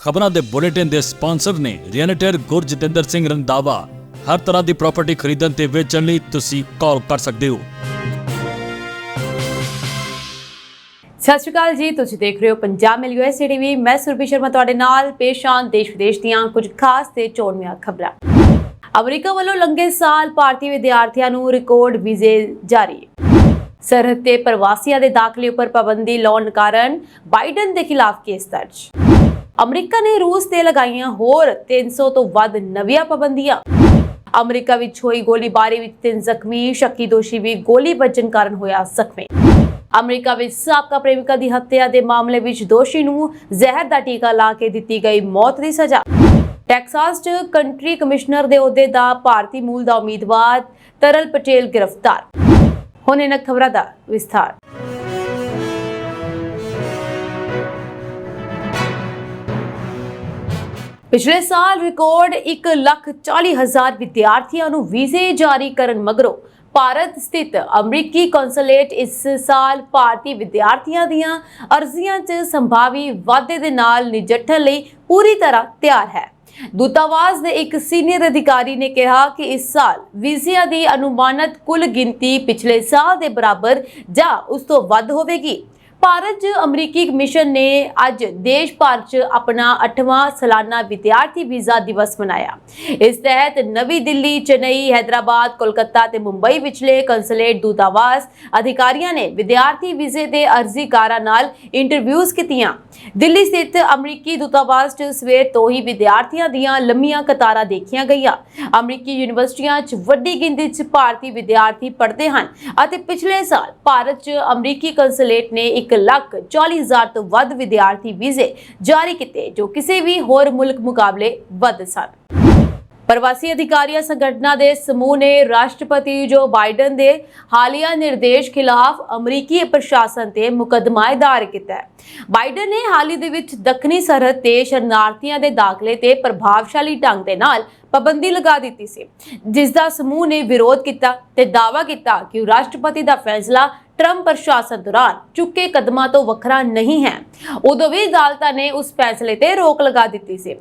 ਖਬਰਾਂ ਦੇ ਬੁਲੇਟਿਨ ਦੇ ਸਪਾਂਸਰ ਨੇ ਰੀਅਲਟਰ ਗੁਰਜਤਿੰਦਰ ਸਿੰਘ ਰੰਧਾਵਾ। ਹਰ ਤਰ੍ਹਾਂ ਦੀ ਪ੍ਰਾਪਰਟੀ ਖਰੀਦਣ ਤੇ ਵੇਚਣ ਲਈ ਤੁਸੀਂ ਕਾਲ ਕਰ ਸਕਦੇ ਹੋ। ਸਤਿ ਸ਼੍ਰੀ ਅਕਾਲ ਜੀ, ਤੁਸੀਂ ਦੇਖ ਰਹੇ ਹੋ ਪੰਜਾਬ ਮਿਲ USA TV। ਮੈਂ ਸੁਰਭੀ ਸ਼ਰਮਾ ਤੁਹਾਡੇ ਨਾਲ ਪੇਸ਼ ਆਂ ਦੇਸ਼ ਵਿਦੇਸ਼ ਦੀਆਂ ਕੁਝ ਖਾਸ ਤੇ ਚੋਣਵੀਆਂ ਖਬਰਾਂ। ਅਮਰੀਕਾ ਵੱਲੋਂ ਲੰਘੇ ਸਾਲ ਭਾਰਤੀ ਵਿਦਿਆਰਥੀਆਂ ਨੂੰ ਰਿਕਾਰਡ ਵੀਜ਼ੇ ਜਾਰੀ। ਸਰਹੱਦ ਤੇ ਪ੍ਰਵਾਸੀਆਂ ਦੇ ਦਾਖਲੇ ਉੱਪਰ ਪਾਬੰਦੀ ਲਾਉਣ ਕਾਰਨ ਬਾਈਡਨ ਦੇ ਖਿਲਾਫ ਕੇਸ ਦਰਜ। ਅਮਰੀਕਾ ਨੇ ਰੂਸ ਤੇ ਲਗਾਈਆਂ ਹੋਰ 300 ਤੋਂ ਵੱਧ ਨਵੀਆਂ ਪਾਬੰਦੀਆਂ। ਅਮਰੀਕਾ ਵਿੱਚ ਹੋਈ ਗੋਲੀਬਾਰੀ ਵਿੱਚ 3 ਜ਼ਖਮੀ, ਸ਼ੱਕੀ ਦੋਸ਼ੀ ਵੀ ਗੋਲੀ ਵੱਜਣ ਕਾਰਨ ਹੋਇਆ ਜ਼ਖਮੀ। ਅਮਰੀਕਾ ਵਿੱਚ ਸਾਬਕਾ ਪ੍ਰੇਮਿਕਾ ਦੀ ਹੱਤਿਆ ਦੇ ਮਾਮਲੇ ਵਿੱਚ ਦੋਸ਼ੀ ਨੂੰ ਜ਼ਹਿਰ ਦਾ ਟੀਕਾ ਲਾ ਕੇ ਦਿੱਤੀ ਗਈ ਮੌਤ ਦੀ ਸਜ਼ਾ। ਟੈਕਸਾਸ 'ਚ ਕੰਟਰੀ ਕਮਿਸ਼ਨਰ ਦੇ ਅਹੁਦੇ ਦਾ ਭਾਰਤੀ ਮੂਲ ਦਾ ਉਮੀਦਵਾਰ ਤਰਲ ਪਟੇਲ ਗ੍ਰਿਫਤਾਰ। ਹੁਣ ਇਹਨਾਂ ਖਬਰਾਂ ਦਾ ਵਿਸਥਾਰ। ਪਿਛਲੇ ਸਾਲ ਰਿਕਾਰਡ 1,40,000 ਵਿਦਿਆਰਥੀਆਂ ਨੂੰ ਵੀਜ਼ੇ ਜਾਰੀ ਕਰਨ ਮਗਰੋਂ ਭਾਰਤ ਸਥਿਤ ਅਮਰੀਕੀ ਕੌਂਸੂਲੇਟ ਇਸ ਸਾਲ ਭਾਰਤੀ ਵਿਦਿਆਰਥੀਆਂ ਦੀਆਂ ਅਰਜ਼ੀਆਂ 'ਚ ਸੰਭਾਵੀ ਵਾਧੇ ਦੇ ਨਾਲ ਨਜਿੱਠਣ ਲਈ ਪੂਰੀ ਤਰ੍ਹਾਂ ਤਿਆਰ ਹੈ। ਦੂਤਾਵਾਸ ਦੇ ਇੱਕ ਸੀਨੀਅਰ ਅਧਿਕਾਰੀ ਨੇ ਕਿਹਾ ਕਿ ਇਸ ਸਾਲ ਵੀਜ਼ਿਆਂ ਦੀ ਅਨੁਮਾਨਿਤ ਕੁੱਲ ਗਿਣਤੀ ਪਿਛਲੇ ਸਾਲ ਦੇ ਬਰਾਬਰ ਜਾਂ ਉਸ ਤੋਂ ਵੱਧ ਹੋਵੇਗੀ। ਭਾਰਤ 'ਚ ਅਮਰੀਕੀ ਮਿਸ਼ਨ ਨੇ ਅੱਜ ਦੇਸ਼ ਭਰ 'ਚ ਆਪਣਾ 8ਵਾਂ ਸਾਲਾਨਾ ਵਿਦਿਆਰਥੀ ਵੀਜ਼ਾ ਦਿਵਸ ਮਨਾਇਆ। ਇਸ ਤਹਿਤ ਨਵੀਂ ਦਿੱਲੀ, ਚੇਨਈ, ਹੈਦਰਾਬਾਦ, ਕੋਲਕਾਤਾ ਤੇ ਮੁੰਬਈ ਵਿਚਲੇ ਕੌਂਸੂਲੇਟ ਦੂਤਾਵਾਸ ਅਧਿਕਾਰੀਆਂ ਨੇ ਵਿਦਿਆਰਥੀ ਵੀਜ਼ੇ ਦੇ ਅਰਜ਼ੀਕਾਰਾਂ ਨਾਲ ਇੰਟਰਵਿਊਜ਼ ਕੀਤੀਆਂ। ਦਿੱਲੀ ਸਥਿਤ ਅਮਰੀਕੀ ਦੂਤਾਵਾਸ 'ਚ ਸਵੇਰ ਤੋਂ ਹੀ ਵਿਦਿਆਰਥੀਆਂ ਦੀਆਂ ਲੰਮੀਆਂ ਕਤਾਰਾਂ ਦੇਖੀਆਂ ਗਈਆਂ। ਅਮਰੀਕੀ ਯੂਨੀਵਰਸਿਟੀਆਂ 'ਚ ਵੱਡੀ ਗਿਣਤੀ 'ਚ ਭਾਰਤੀ ਵਿਦਿਆਰਥੀ ਪੜ੍ਹਦੇ ਹਨ ਅਤੇ ਪਿਛਲੇ ਸਾਲ ਭਾਰਤ 'ਚ ਅਮਰੀਕੀ ਕੌਂਸੂਲੇਟ ਨੇ 1,40,000 ਤੋਂ ਵੱਧ ਵਿਦਿਆਰਥੀ ਵੀਜ਼ੇ ਜਾਰੀ ਕੀਤੇ, ਜੋ ਕਿਸੇ ਵੀ ਹੋਰ ਮੁਲਕ ਮੁਕਾਬਲੇ ਵੱਧ ਸਨ। ਪ੍ਰਵਾਸੀ ਅਧਿਕਾਰੀਆਂ ਸੰਗਠਨਾਂ ਦੇ ਸਮੂਹ ਨੇ ਰਾਸ਼ਟਰਪਤੀ ਜੋ ਬਾਈਡਨ ਦੇ ਹਾਲੀਆ ਨਿਰਦੇਸ਼ ਖਿਲਾਫ ਅਮਰੀਕੀ ਪ੍ਰਸ਼ਾਸਨ ਤੇ ਮੁਕੱਦਮਾ ਦਾਇਰ ਕੀਤਾ ਹੈ। ਬਾਈਡਨ ਨੇ ਹਾਲ ਹੀ ਦੇ ਵਿੱਚ ਦੱਖਣੀ ਸਰਹੱਦ ਤੇ ਸ਼ਰਨਾਰਥੀਆਂ ਦੇ ਦਾਖਲੇ ਤੇ ਪ੍ਰਭਾਵਸ਼ਾਲੀ ਢੰਗ ਦੇ ਨਾਲ ਪਾਬੰਦੀ ਲਗਾ ਦਿੱਤੀ ਸੀ, ਜਿਸ ਦਾ ਸਮੂਹ ਨੇ ਵਿਰੋਧ ਕੀਤਾ ਤੇ ਦਾਅਵਾ ਕੀਤਾ ਕਿ ਰਾਸ਼ਟਰਪਤੀ ਦਾ ਫੈਸਲਾ ਟਰੰਪ ਪ੍ਰਸ਼ਾਸਨ ਦੌਰਾਨ ਚੁੱਕੇ ਕਦਮਾਂ ਤੋਂ ਵੱਖਰਾ ਨਹੀਂ ਹੈ। ਉਦੋਂ ਵੀ ਅਦਾਲਤਾਂ ਨੇ ਉਸ ਫੈਸਲੇ ਤੇ ਰੋਕ ਲਗਾ ਦਿੱਤੀ ਸੀ।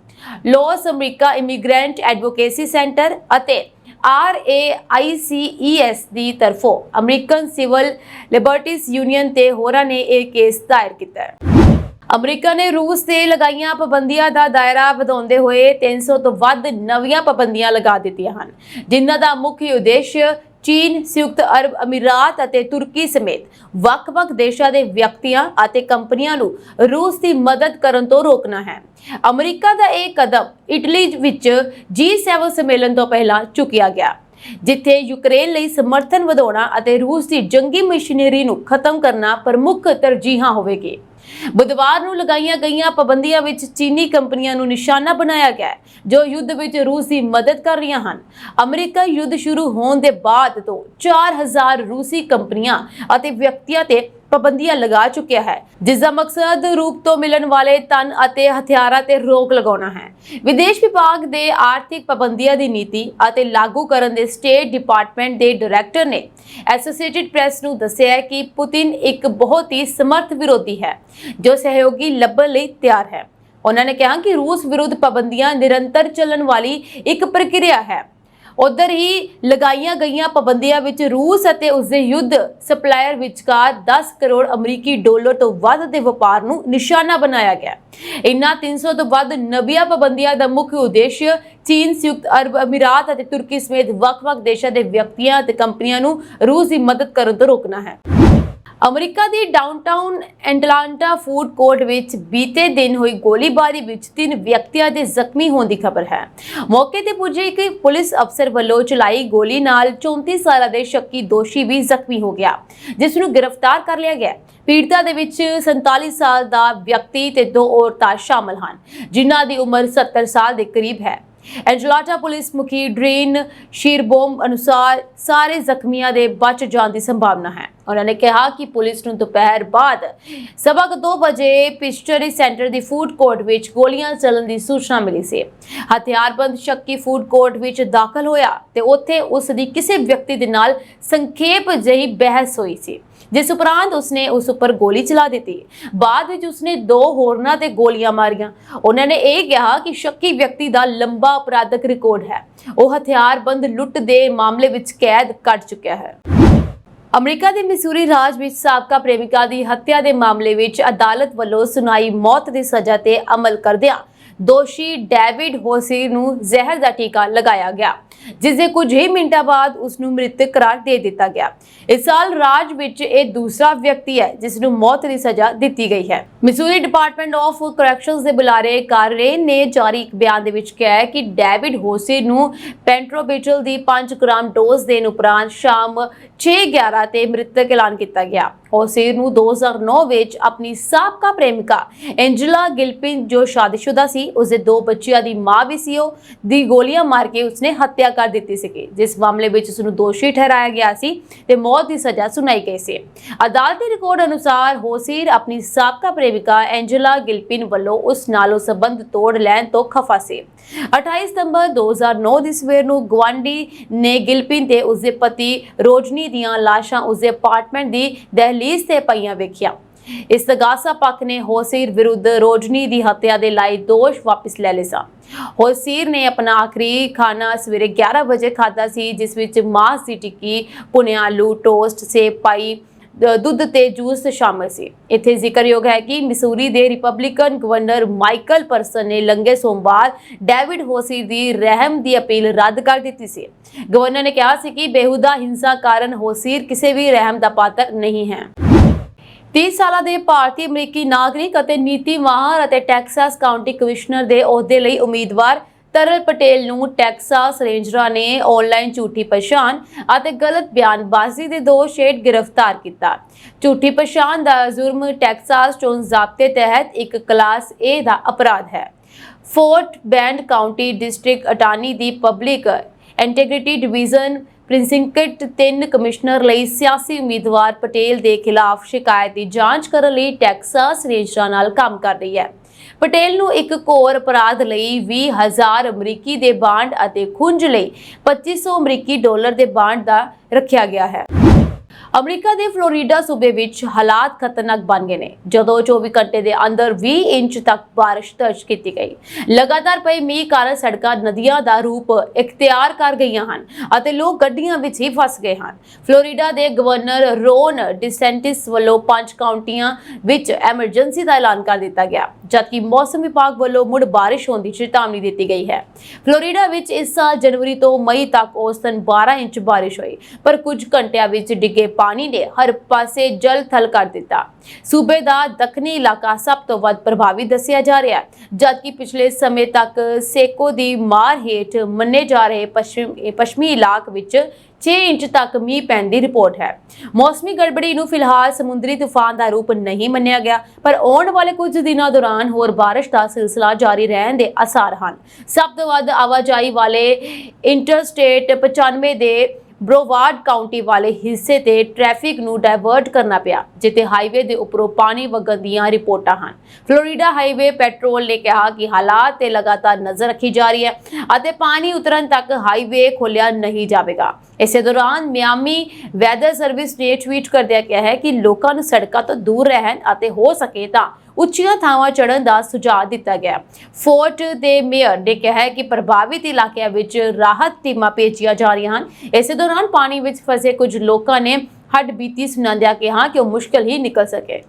Las Americas immigrant advocacy centre ਅਤੇ RAICES ਦੀ ਤਰਫੋਂ ਅਮਰੀਕਨ ਸਿਵਲ ਲਿਬਰਟੀਜ਼ ਯੂਨੀਅਨ ਤੇ ਹੋਰਾਂ ਨੇ ਇਹ ਕੇਸ ਦਾਇਰ ਕੀਤਾ ਹੈ। ਅਮਰੀਕਾ ਨੇ ਰੂਸ ਤੇ ਲਗਾਈਆਂ ਪਾਬੰਦੀਆਂ ਦਾ ਦਾਇਰਾ ਵਧਾਉਂਦੇ ਹੋਏ 300 ਤੋਂ ਵੱਧ ਨਵੀਆਂ ਪਾਬੰਦੀਆਂ ਲਗਾ ਦਿੱਤੀਆਂ ਹਨ, ਜਿਨ੍ਹਾਂ ਦਾ ਮੁੱਖ ਉਦੇਸ਼ ਚੀਨ, ਸੰਯੁਕਤ ਅਰਬ ਅਮੀਰਾਤ ਅਤੇ ਤੁਰਕੀ ਸਮੇਤ ਵੱਖ-ਵੱਖ ਦੇਸ਼ਾਂ ਦੇ ਵਿਅਕਤੀਆਂ ਅਤੇ ਕੰਪਨੀਆਂ ਨੂੰ ਰੂਸ ਦੀ ਮਦਦ ਕਰਨ ਤੋਂ ਰੋਕਣਾ ਹੈ। ਅਮਰੀਕਾ ਦਾ ਇਹ ਕਦਮ ਇਟਲੀ ਵਿੱਚ G7 ਸੰਮੇਲਨ ਤੋਂ ਪਹਿਲਾਂ ਚੁੱਕਿਆ ਗਿਆ, ਜਿੱਥੇ ਯੂਕਰੇਨ ਲਈ ਸਮਰਥਨ ਵਧਾਉਣਾ ਅਤੇ ਰੂਸ ਦੀ ਜੰਗੀ ਮਸ਼ੀਨਰੀ ਨੂੰ ਖਤਮ ਕਰਨਾ ਪ੍ਰਮੁੱਖ ਤਰਜੀਹਾਂ ਹੋਵੇਗੀ। ਬੁੱਧਵਾਰ ਨੂੰ ਲਗਾਈਆਂ ਗਈਆਂ ਪਾਬੰਦੀਆਂ ਵਿੱਚ ਚੀਨੀ ਕੰਪਨੀਆਂ ਨੂੰ ਨਿਸ਼ਾਨਾ ਬਣਾਇਆ ਗਿਆ, ਜੋ ਯੁੱਧ ਵਿੱਚ ਰੂਸ ਦੀ ਮਦਦ ਕਰ ਰਹੀਆਂ ਹਨ। ਅਮਰੀਕਾ ਯੁੱਧ ਸ਼ੁਰੂ ਹੋਣ ਦੇ ਬਾਅਦ ਤੋਂ 4,000 ਰੂਸੀ ਕੰਪਨੀਆਂ ਅਤੇ ਵਿਅਕਤੀਆਂ ਤੇ ਪਾਬੰਦੀਆਂ ਲਗਾ ਚੁੱਕਿਆ ਹੈ, ਜਿਸ ਦਾ ਮਕਸਦ ਰੂਪ ਤੋਂ ਮਿਲਣ ਵਾਲੇ ਧਨ ਅਤੇ ਹਥਿਆਰਾਂ ਤੇ ਰੋਕ ਲਗਾਉਣਾ ਹੈ। ਵਿਦੇਸ਼ ਵਿਭਾਗ ਦੇ ਆਰਥਿਕ ਪਾਬੰਦੀਆਂ ਦੀ ਨੀਤੀ ਅਤੇ ਲਾਗੂ ਕਰਨ ਦੇ ਸਟੇਟ ਡਿਪਾਰਟਮੈਂਟ ਦੇ ਡਾਇਰੈਕਟਰ ਨੇ ਐਸੋਸੀਏਟਿਡ ਪ੍ਰੈਸ ਨੂੰ ਦੱਸਿਆ ਕਿ ਪੁਤਿਨ ਇੱਕ ਬਹੁਤ ਹੀ ਸਮਰਥ ਵਿਰੋਧੀ ਹੈ, ਜੋ ਸਹਿਯੋਗੀ ਲੱਭਣ ਲਈ ਤਿਆਰ ਹੈ। ਉਹਨਾਂ ਨੇ ਕਿਹਾ ਕਿ ਰੂਸ ਵਿਰੁੱਧ ਪਾਬੰਦੀਆਂ ਨਿਰੰਤਰ ਚੱਲਣ ਵਾਲੀ ਇੱਕ ਪ੍ਰਕਿਰਿਆ ਹੈ। ਉਧਰ ਹੀ ਲਗਾਈਆਂ ਗਈਆਂ ਪਾਬੰਦੀਆਂ ਵਿੱਚ ਰੂਸ ਅਤੇ ਉਸਦੇ ਯੁੱਧ ਸਪਲਾਇਰ ਵਿਚਕਾਰ 10 ਕਰੋੜ ਅਮਰੀਕੀ ਡਾਲਰ ਤੋਂ ਵੱਧ ਦੇ ਵਪਾਰ ਨੂੰ ਨਿਸ਼ਾਨਾ ਬਣਾਇਆ ਗਿਆ। ਇਨ੍ਹਾਂ 300 ਤੋਂ ਵੱਧ ਨਵੀਆਂ ਪਾਬੰਦੀਆਂ ਦਾ ਮੁੱਖ ਉਦੇਸ਼ ਚੀਨ, ਸੰਯੁਕਤ ਅਰਬ ਅਮੀਰਾਤ ਅਤੇ ਤੁਰਕੀ ਸਮੇਤ ਵੱਖ-ਵੱਖ ਦੇਸ਼ਾਂ ਦੇ ਵਿਅਕਤੀਆਂ ਅਤੇ ਕੰਪਨੀਆਂ ਨੂੰ ਰੂਸ ਦੀ ਮਦਦ ਕਰਨ ਤੋਂ ਰੋਕਣਾ ਹੈ। ਅਮਰੀਕਾ ਦੀ ਡਾਊਨਟਾਊਨ ਐਟਲਾਂਟਾ ਫੂਡ ਕੋਰਟ ਵਿੱਚ ਬੀਤੇ ਦਿਨ ਹੋਈ ਗੋਲੀਬਾਰੀ ਵਿੱਚ 3 ਵਿਅਕਤੀਆਂ ਦੇ ਜ਼ਖਮੀ ਹੋਣ ਦੀ ਖਬਰ ਹੈ। ਮੌਕੇ ਤੇ ਪੁੱਜੇ ਇੱਕ ਪੁਲਿਸ ਅਫਸਰ ਵੱਲੋਂ ਚਲਾਈ ਗੋਲੀ ਨਾਲ 34 ਸਾਲਾਂ ਦੇ ਸ਼ੱਕੀ ਦੋਸ਼ੀ ਵੀ ਜ਼ਖਮੀ ਹੋ ਗਿਆ, ਜਿਸ ਨੂੰ ਗ੍ਰਿਫਤਾਰ ਕਰ ਲਿਆ ਗਿਆ। ਪੀੜਤਾ ਦੇ ਵਿੱਚ 47 ਸਾਲ ਦਾ ਵਿਅਕਤੀ ਤੇ 2 ਔਰਤਾਂ ਸ਼ਾਮਲ ਹਨ, ਜਿਨ੍ਹਾਂ ਦੀ ਉਮਰ 70 ਸਾਲ ਦੇ ਕਰੀਬ ਹੈ। ਐਟਲਾਂਟਾ ਪੁਲਿਸ ਮੁਖੀ ਡ੍ਰੀਨ ਸ਼ੀਰਬੋਮ ਅਨੁਸਾਰ ਸਾਰੇ ਜ਼ਖਮੀਆਂ ਦੇ ਬਚ ਜਾਣ ਦੀ ਸੰਭਾਵਨਾ ਹੈ। ਉਹਨਾਂ ਨੇ ਕਿਹਾ ਕਿ ਪੁਲਿਸ ਨੂੰ ਦੁਪਹਿਰ ਬਾਅਦ 2:15 ਵਜੇ ਪਿਸਟਰੀ ਸੈਂਟਰ ਦੀ ਫੂਡ ਕੋਰਟ ਵਿੱਚ ਗੋਲੀਆਂ ਚੱਲਣ ਦੀ ਸੂਚਨਾ ਮਿਲੀ ਸੀ। ਹਥਿਆਰਬੰਦ ਸ਼ੱਕੀ ਫੂਡ ਕੋਰਟ ਵਿੱਚ ਦਾਖਲ ਹੋਇਆ ਤੇ ਉੱਥੇ ਉਸ ਦੀ ਕਿਸੇ ਵਿਅਕਤੀ ਦੇ ਨਾਲ ਸੰਖੇਪ ਜਿਹੀ ਬਹਿਸ ਹੋਈ ਸੀ। ਜਿਸ ਉਪਰੰਤ ਉਸਨੇ ਉਸ ਉੱਪਰ ਗੋਲੀ ਚਲਾ ਦਿੱਤੀ। ਬਾਅਦ ਵਿੱਚ ਉਸਨੇ 2 ਹੋਰਨਾਂ ਤੇ ਗੋਲੀਆਂ ਮਾਰੀਆਂ। ਉਹਨਾਂ ਨੇ ਇਹ ਕਿਹਾ ਕਿ ਸ਼ੱਕੀ ਵਿਅਕਤੀ ਦਾ ਲੰਬਾ ਅਪਰਾਧਿਕ ਰਿਕਾਰਡ ਹੈ। ਉਹ ਹਥਿਆਰਬੰਦ ਲੁੱਟ ਦੇ ਮਾਮਲੇ ਵਿੱਚ ਕੈਦ ਕੱਟ ਚੁੱਕਿਆ ਹੈ। ਅਮਰੀਕਾ ਦੇ ਮਿਸੂਰੀ ਰਾਜ ਵਿੱਚ ਸਾਬਕਾ ਪ੍ਰੇਮਿਕਾ ਦੀ ਹੱਤਿਆ ਦੇ ਮਾਮਲੇ ਵਿੱਚ ਅਦਾਲਤ ਵੱਲੋਂ ਸੁਣਾਈ ਮੌਤ ਦੀ ਸਜ਼ਾ ਤੇ ਅਮਲ ਕਰਦਿਆਂ ਦੋਸ਼ੀ ਡੇਵਿਡ ਹੋਸੀਰ ਨੂੰ ਜ਼ਹਿਰ ਦਾ ਟੀਕਾ ਲਗਾਇਆ ਗਿਆ, ਜਿਸ ਦੇ ਕੁਝ ਹੀ ਮਿੰਟਾਂ ਬਾਅਦ ਉਸ ਨੂੰ ਮ੍ਰਿਤਕ ਕਰਾਰ ਦੇ ਦਿੱਤਾ ਗਿਆ। ਇਸ ਸਾਲ ਰਾਜ ਵਿੱਚ ਇਹ ਦੂਸਰਾ ਵਿਅਕਤੀ ਹੈ ਜਿਸ ਨੂੰ ਮੌਤ ਦੀ ਸਜ਼ਾ ਦਿੱਤੀ ਗਈ ਹੈ। ਮਿਸੂਰੀ ਡਿਪਾਰਟਮੈਂਟ ਆਫ ਕਰੈਕਸ਼ਨਸ ਦੇ ਬੁਲਾਰੇ ਕਾਰਰੇਨ ਨੇ ਜਾਰੀ ਇੱਕ ਬਿਆਨ ਦੇ ਵਿੱਚ ਕਿਹਾ ਹੈ ਕਿ ਡੇਵਿਡ ਹੋਸੀਰ ਨੂੰ ਪੈਂਟਰੋਬਿਟਲ ਦੀ 5 ਗ੍ਰਾਮ ਡੋਜ਼ ਦੇਣ ਉਪਰੰਤ ਸ਼ਾਮ 6:11 ਤੇ ਮ੍ਰਿਤਕ ਐਲਾਨ ਕੀਤਾ ਗਿਆ। ਹੋਸੀਰ ਨੂੰ 2009 ਵਿੱਚ ਆਪਣੀ ਸਾਬਕਾ ਪ੍ਰੇਮਿਕਾ ਐਂਜਲਾ ਗਿਲਪਿਨ, ਜੋ ਸ਼ਾਦੀशुदा ਸੀ, ਉਸਦੇ 2 ਬੱਚਿਆਂ ਦੀ ਮਾਂ ਵੀ ਸੀ, ਦੀ ਗੋਲੀਆਂ ਮਾਰ ਕੇ ਉਸਨੇ ਹੱਤਿਆ ਕਰ ਦਿੱਤੀ ਸੀ, ਜਿਸ ਮਾਮਲੇ ਵਿੱਚ ਉਸ ਨੂੰ ਦੋਸ਼ੀ ਠਹਿਰਾਇਆ ਗਿਆ ਸੀ ਤੇ ਮੌਤ ਦੀ ਸਜ਼ਾ ਸੁਣਾਈ ਗਈ ਸੀ। ਅਦਾਲਤੀ ਰਿਕਾਰਡ ਅਨੁਸਾਰ ਹੋਸੀਰ ਆਪਣੀ ਸਾਬਕਾ ਪ੍ਰੇਮਿਕਾ ਐਂਜਲਾ ਗਿਲਪਿਨ ਵੱਲੋਂ ਉਸ ਨਾਲੋਂ ਸੰਬੰਧ ਤੋੜ ਲੈਣ ਤੋਂ ਖਫਾ ਸੀ। 28 ਸਤੰਬਰ 2009 ਦੀ ਸਵੇਰ ਨੂੰ ਗਵਾਂਢੀ ਨੇ ਗਿਲਪਿਨ ਤੇ ਉਸਦੇ ਪਤੀ ਰੋਜਨੀ ਦੀਆਂ ਲਾਸ਼ਾਂ ਉਸਦੇ ਅਪਾਰਟਮੈਂਟ ਦੀ ਦਹਲੀਜ਼ ਤੇ ਪਈਆਂ ਵੇਖੀਆਂ। ਇਸਤਗਾਸਾ ਪੱਖ ਨੇ ਹੋਸੀਰ ਵਿਰੁੱਧ ਰੋਜਨੀ ਦੀ ਹੱਤਿਆ ਦੇ ਲਾਏ ਦੋਸ਼ ਵਾਪਸ ਲੈ ਲਏ ਸਨ। ਹੋਸੀਰ ਨੇ ਆਪਣਾ ਆਖਰੀ ਖਾਣਾ ਸਵੇਰੇ 11 ਵਜੇ ਖਾਧਾ ਸੀ, ਜਿਸ ਵਿੱਚ ਮਾਂਸ ਦੀ ਟਿੱਕੀ, ਭੁਨੇ ਆਲੂ, ਟੋਸਟ, ਸੇਬ ਪਾਈ, ਦੁੱਧ ਤੇ ਜੂਸ ਸ਼ਾਮਲ ਸੀ। ਇੱਥੇ ਜ਼ਿਕਰਯੋਗ ਹੈ ਕਿ ਮਿਸੂਰੀ ਦੇ ਰਿਪਬਲਿਕਨ ਗਵਰਨਰ ਮਾਈਕਲ ਪਰਸਨ ਨੇ ਲੰਘੇ ਸੋਮਵਾਰ ਡੇਵਿਡ ਹੋਸੀਰ ਦੀ ਰਹਿਮ ਦੀ ਅਪੀਲ ਰੱਦ ਕਰ ਦਿੱਤੀ ਸੀ। ਗਵਰਨਰ ਨੇ ਕਿਹਾ ਸੀ ਕਿ ਬੇਹੂਦਾ ਹਿੰਸਾ ਕਾਰਨ ਹੋਸੀਰ ਕਿਸੇ ਵੀ ਰਹਿਮ ਦਾ ਪਾਤਰ ਨਹੀਂ ਹੈ। 30 ਸਾਲਾਂ ਦੇ ਭਾਰਤੀ ਅਮਰੀਕੀ ਨਾਗਰਿਕ ਅਤੇ ਨੀਤੀ ਮਾਹਰ ਅਤੇ ਟੈਕਸਾਸ ਕਾਉਂਟੀ ਕਮਿਸ਼ਨਰ ਦੇ ਅਹੁਦੇ ਲਈ ਉਮੀਦਵਾਰ ਤਰਲ ਪਟੇਲ ਨੂੰ ਟੈਕਸਾਸ ਰੇਂਜਰਾਂ ਨੇ ਆਨਲਾਈਨ ਝੂਠੀ ਪਛਾਣ ਅਤੇ ਗਲਤ ਬਿਆਨਬਾਜ਼ੀ ਦੇ ਦੋਸ਼ ਹੇਠ ਗ੍ਰਿਫਤਾਰ ਕੀਤਾ। ਝੂਠੀ ਪਛਾਣ ਦਾ ਜੁਰਮ ਟੈਕਸਾਸ ਚੋਣ ਜ਼ਾਬਤੇ ਤਹਿਤ ਇੱਕ ਕਲਾਸ A ਦਾ ਅਪਰਾਧ ਹੈ। Fort band County district attorney ਦੀ ਪਬਲਿਕ ਇੰਟੈਗ੍ਰਿਟੀ ਡਿਵੀਜ਼ਨ ਪ੍ਰਿੰਸਿਕਟ 3 ਕਮਿਸ਼ਨਰ ਲਈ ਸਿਆਸੀ ਉਮੀਦਵਾਰ ਪਟੇਲ ਦੇ ਖਿਲਾਫ ਸ਼ਿਕਾਇਤ ਦੀ ਜਾਂਚ ਕਰਨ ਲਈ ਟੈਕਸਾਸ ਰੇਂਜਰਾਂ ਨਾਲ ਕੰਮ ਕਰ ਰਹੀ ਹੈ। ਪਟੇਲ ਨੂੰ ਇੱਕ ਘੋਰ ਅਪਰਾਧ ਲਈ 20,000 ਅਮਰੀਕੀ ਦੇ ਬਾਂਡ ਅਤੇ ਖੁੰਝ ਲਈ 2500 ਅਮਰੀਕੀ ਡਾਲਰ ਦੇ ਬਾਂਡ ਦਾ ਰੱਖਿਆ ਗਿਆ ਹੈ। ਅਮਰੀਕਾ ਦੇ ਫਲੋਰੀਡਾ ਸੂਬੇ ਵਿੱਚ ਹਾਲਾਤ ਖਤਰਨਾਕ ਬਣ ਗਏ ਨੇ, ਜਦੋਂ 24 ਘੰਟੇ ਦੇ ਅੰਦਰ 20 ਇੰਚ ਤੱਕ ਬਾਰਿਸ਼ ਦਰਜ ਕੀਤੀ ਗਈ। ਲਗਾਤਾਰ ਪਏ ਮੀਂਹ ਕਾਰਨ ਸੜਕਾਂ ਨਦੀਆਂ ਦਾ ਰੂਪ ਇਖਤਿਆਰ ਕਰ ਗਈਆਂ ਹਨ ਅਤੇ ਲੋਕ ਗੱਡੀਆਂ ਵਿੱਚ ਹੀ ਫਸ ਗਏ ਹਨ। ਫਲੋਰੀਡਾ ਦੇ ਗਵਰਨਰ ਰੋਨ ਡਿਸੈਂਟਿਸ ਵੱਲੋਂ 5 ਕਾਉਂਟੀਆਂ ਵਿੱਚ ਐਮਰਜੈਂਸੀ ਦਾ ਐਲਾਨ ਕਰ ਦਿੱਤਾ ਗਿਆ, ਜਦਕਿ ਮੌਸਮ ਵਿਭਾਗ ਵੱਲੋਂ ਮੁੜ ਬਾਰਿਸ਼ ਹੋਣ ਦੀ ਚੇਤਾਵਨੀ ਦਿੱਤੀ ਗਈ ਹੈ। ਫਲੋਰੀਡਾ ਵਿੱਚ ਇਸ ਸਾਲ ਜਨਵਰੀ ਤੋਂ ਮਈ ਤੱਕ ਔਸਤਨ 12 ਇੰਚ ਬਾਰਿਸ਼ ਹੋਈ, ਪਰ ਕੁਝ ਘੰਟਿਆਂ ਵਿੱਚ ਡਿੱਗੇ ਪਾਣੀ ਨੇ ਹਰ ਪਾਸੇ ਜਲ ਥਲ ਕਰ ਦਿੱਤਾ। ਸੂਬੇ ਦਾ ਦੱਖਣੀ ਇਲਾਕਾ ਸਭ ਤੋਂ ਵੱਧ ਪ੍ਰਭਾਵਿਤ ਦੱਸਿਆ ਜਾ ਰਿਹਾ ਹੈ, ਜਦਕਿ ਪਿਛਲੇ ਸਮੇਂ ਤੱਕ ਸੇਕੋ ਦੀ ਮਾਰ ਹੇਠ ਮੰਨੇ ਜਾ ਰਹੇ ਪੱਛਮੀ ਇਲਾਕੇ ਵਿੱਚ 6 ਇੰਚ ਤੱਕ ਮੀਂਹ ਪੈਣ ਦੀ ਰਿਪੋਰਟ ਹੈ। ਮੌਸਮੀ ਗੜਬੜੀ ਨੂੰ ਫਿਲਹਾਲ ਸਮੁੰਦਰੀ ਤੂਫਾਨ ਦਾ ਰੂਪ ਨਹੀਂ ਮੰਨਿਆ ਗਿਆ, ਪਰ ਆਉਣ ਵਾਲੇ ਕੁਝ ਦਿਨਾਂ ਦੌਰਾਨ ਹੋਰ ਬਾਰਿਸ਼ ਦਾ ਸਿਲਸਿਲਾ ਜਾਰੀ ਰਹਿਣ ਦੇ ਆਸਾਰ ਹਨ। ਸਭ ਤੋਂ ਵੱਧ ਆਵਾਜਾਈ ਵਾਲੇ ਇੰਟਰਸਟੇਟ 95 ਦੇ ਬਰੋਵਾਰਡ ਕਾਉਂਟੀ ਵਾਲੇ ਹਿੱਸੇ ਤੇ ਟ੍ਰੈਫਿਕ ਨੂੰ ਡਾਇਵਰਟ ਕਰਨਾ ਪਿਆ, ਜਿੱਥੇ ਹਾਈਵੇ ਦੇ ਉੱਪਰੋਂ ਪਾਣੀ ਵਗਣ ਦੀਆਂ ਰਿਪੋਰਟਾਂ ਹਨ। ਫਲੋਰੀਡਾ ਹਾਈਵੇ ਪੈਟਰੋਲ ਨੇ ਕਿਹਾ ਕਿ ਹਾਲਾਤ ਤੇ ਲਗਾਤਾਰ ਨਜ਼ਰ ਰੱਖੀ ਜਾ ਰਹੀ ਹੈ ਅਤੇ ਪਾਣੀ ਉਤਰਨ ਤੱਕ ਹਾਈਵੇ ਖੋਲ੍ਹਿਆ ਨਹੀਂ ਜਾਵੇਗਾ। ਇਸੇ ਦੌਰਾਨ ਮਿਆਮੀ ਵੈਦਰ ਸਰਵਿਸ ਨੇ ਟਵੀਟ ਕਰਦਿਆਂ ਕਿਹਾ ਹੈ ਕਿ ਲੋਕਾਂ ਨੂੰ ਸੜਕਾਂ ਤੋਂ ਦੂਰ ਰਹਿਣ ਅਤੇ ਹੋ ਸਕੇ ਤਾਂ ਉੱਚੀਆਂ ਥਾਵਾਂ ਚੜ੍ਹਨ ਦਾ ਸੁਝਾਅ ਦਿੱਤਾ ਗਿਆ। ਫੋਰਟ ਦੇ ਮੇਅਰ ਨੇ ਕਿਹਾ ਹੈ ਕਿ ਪ੍ਰਭਾਵਿਤ ਇਲਾਕਿਆਂ ਵਿੱਚ ਰਾਹਤ ਟੀਮਾਂ ਭੇਜੀਆਂ ਜਾ ਰਹੀਆਂ ਹਨ। ਇਸੇ ਦੌਰਾਨ ਪਾਣੀ ਵਿੱਚ ਫਸੇ ਕੁਝ ਲੋਕਾਂ ਨੇ ਹੱਡਬੀਤੀ ਸੁਣਾਉਂਦਿਆਂ ਕਿਹਾ ਕਿ ਉਹ ਮੁਸ਼ਕਲ ਹੀ ਨਿਕਲ ਸਕੇ।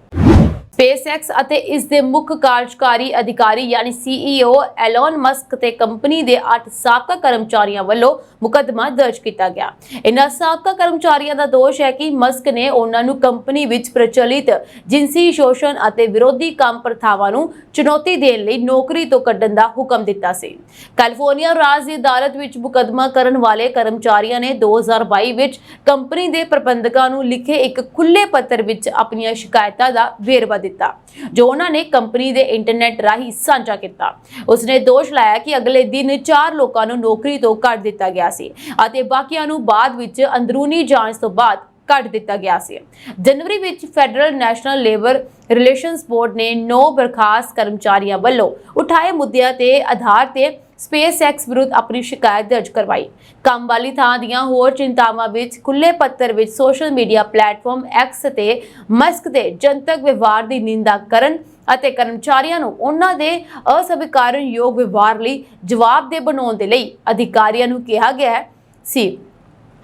SpaceX ਅਤੇ ਇਸ ਦੇ ਮੁੱਖ ਕਾਰਜਕਾਰੀ ਅਧਿਕਾਰੀ ਯਾਨੀ CEO ਐਲਨ ਮਸਕ ਤੇ ਕੰਪਨੀ ਦੇ 8 ਸਾਬਕਾ ਕਰਮਚਾਰੀਆਂ ਵੱਲੋਂ ਮੁਕੱਦਮਾ ਦਰਜ ਕੀਤਾ ਗਿਆ। ਇਨ੍ਹਾਂ ਸਾਬਕਾ ਕਰਮਚਾਰੀਆਂ ਦਾ ਦੋਸ਼ ਹੈ ਕਿ ਮਸਕ ਨੇ ਉਹਨਾਂ ਨੂੰ ਕੰਪਨੀ ਵਿੱਚ ਪ੍ਰਚਲਿਤ ਜਿਨਸੀ ਸ਼ੋਸ਼ਣ ਅਤੇ ਵਿਰੋਧੀ ਕੰਮ ਪ੍ਰਥਾਵਾਂ ਨੂੰ ਚੁਣੌਤੀ ਦੇਣ ਲਈ ਨੌਕਰੀ ਤੋਂ ਕੱਢਣ ਦਾ ਹੁਕਮ ਦਿੱਤਾ ਸੀ। ਕੈਲੀਫੋਰਨੀਆ ਰਾਜ ਦੀ ਅਦਾਲਤ ਵਿੱਚ ਮੁਕੱਦਮਾ ਕਰਨ ਵਾਲੇ ਕਰਮਚਾਰੀਆਂ ਨੇ 2022 ਵਿੱਚ ਕੰਪਨੀ ਦੇ ਪ੍ਰਬੰਧਕਾਂ ਨੂੰ ਲਿਖੇ ਇੱਕ ਖੁੱਲ੍ਹੇ ਪੱਤਰ ਵਿੱਚ ਆਪਣੀਆਂ ਸ਼ਿਕਾਇਤਾਂ ਦਾ ਵੇਰਵਾ ਦਿੱਤਾ, ਜੋ ਉਹਨਾਂ ਨੇ ਕੰਪਨੀ ਦੇ ਇੰਟਰਨੈਟ ਰਾਹੀਂ ਸਾਂਝਾ ਕੀਤਾ। ਉਸਨੇ ਦੋਸ਼ ਲਾਇਆ ਕਿ ਅਗਲੇ ਦਿਨ 4 ਲੋਕਾਂ ਨੂੰ ਨੌਕਰੀ ਤੋਂ ਕੱਢ ਦਿੱਤਾ ਗਿਆ ਸੀ ਅਤੇ ਬਾਕੀਆਂ ਨੂੰ ਬਾਅਦ ਵਿੱਚ ਅੰਦਰੂਨੀ ਜਾਂਚ ਤੋਂ ਬਾਅਦ ਕੱਢ ਦਿੱਤਾ ਗਿਆ ਸੀ। ਜਨਵਰੀ ਵਿੱਚ federal national labour relations board ਨੇ 9 ਬਰਖਾਸਤ ਕਰਮਚਾਰੀਆਂ ਵੱਲੋਂ ਉਠਾਏ ਮੁੱਦਿਆਂ ਦੇ ਆਧਾਰ ਤੇ SpaceX ਵਿਰੁੱਧ ਆਪਣੀ ਸ਼ਿਕਾਇਤ ਦਰਜ ਕਰਵਾਈ। ਕੰਮ ਵਾਲੀ ਥਾਂ ਦੀਆਂ ਹੋਰ ਚਿੰਤਾਵਾਂ ਵਿੱਚ ਖੁੱਲੇ ਪੱਤਰ ਵਿੱਚ ਸੋਸ਼ਲ ਮੀਡੀਆ ਪਲੇਟਫਾਰਮ X ਤੇ ਮਸਕ ਦੇ ਜਨਤਕ ਵਿਵਹਾਰ ਦੀ ਨਿੰਦਾ ਕਰਨ ਅਤੇ ਕਰਮਚਾਰੀਆਂ ਨੂੰ ਉਹਨਾਂ ਦੇ ਅਸਵੀਕਾਰਨਯੋਗ ਵਿਵਹਾਰ ਲਈ ਜਵਾਬਦੇਹ ਬਣਾਉਣ ਦੇ ਲਈ ਅਧਿਕਾਰੀਆਂ ਨੂੰ ਕਿਹਾ ਗਿਆ ਸੀ।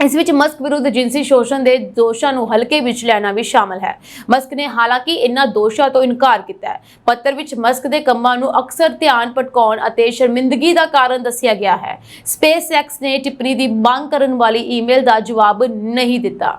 ਇਸ ਵਿੱਚ ਮਸਕ ਵਿਰੁੱਧ ਜਿਨਸੀ ਸ਼ੋਸ਼ਣ ਦੇ ਦੋਸ਼ਾਂ ਨੂੰ ਹਲਕੇ ਵਿੱਚ ਲੈਣਾ ਵੀ ਸ਼ਾਮਲ ਹੈ। ਮਸਕ ਨੇ ਹਾਲਾਂਕਿ ਇਨ੍ਹਾਂ ਦੋਸ਼ਾਂ ਤੋਂ ਇਨਕਾਰ ਕੀਤਾ ਹੈ। ਪੱਤਰ ਵਿੱਚ ਮਸਕ ਦੇ ਕੰਮਾਂ ਨੂੰ ਅਕਸਰ ਧਿਆਨ ਭਟਕਾਉਣ ਅਤੇ ਸ਼ਰਮਿੰਦਗੀ ਦਾ ਕਾਰਨ ਦੱਸਿਆ ਗਿਆ ਹੈ। SpaceX ਨੇ ਟਿੱਪਣੀ ਦੀ ਮੰਗ ਕਰਨ ਵਾਲੀ ਈਮੇਲ ਦਾ ਜਵਾਬ ਨਹੀਂ ਦਿੱਤਾ।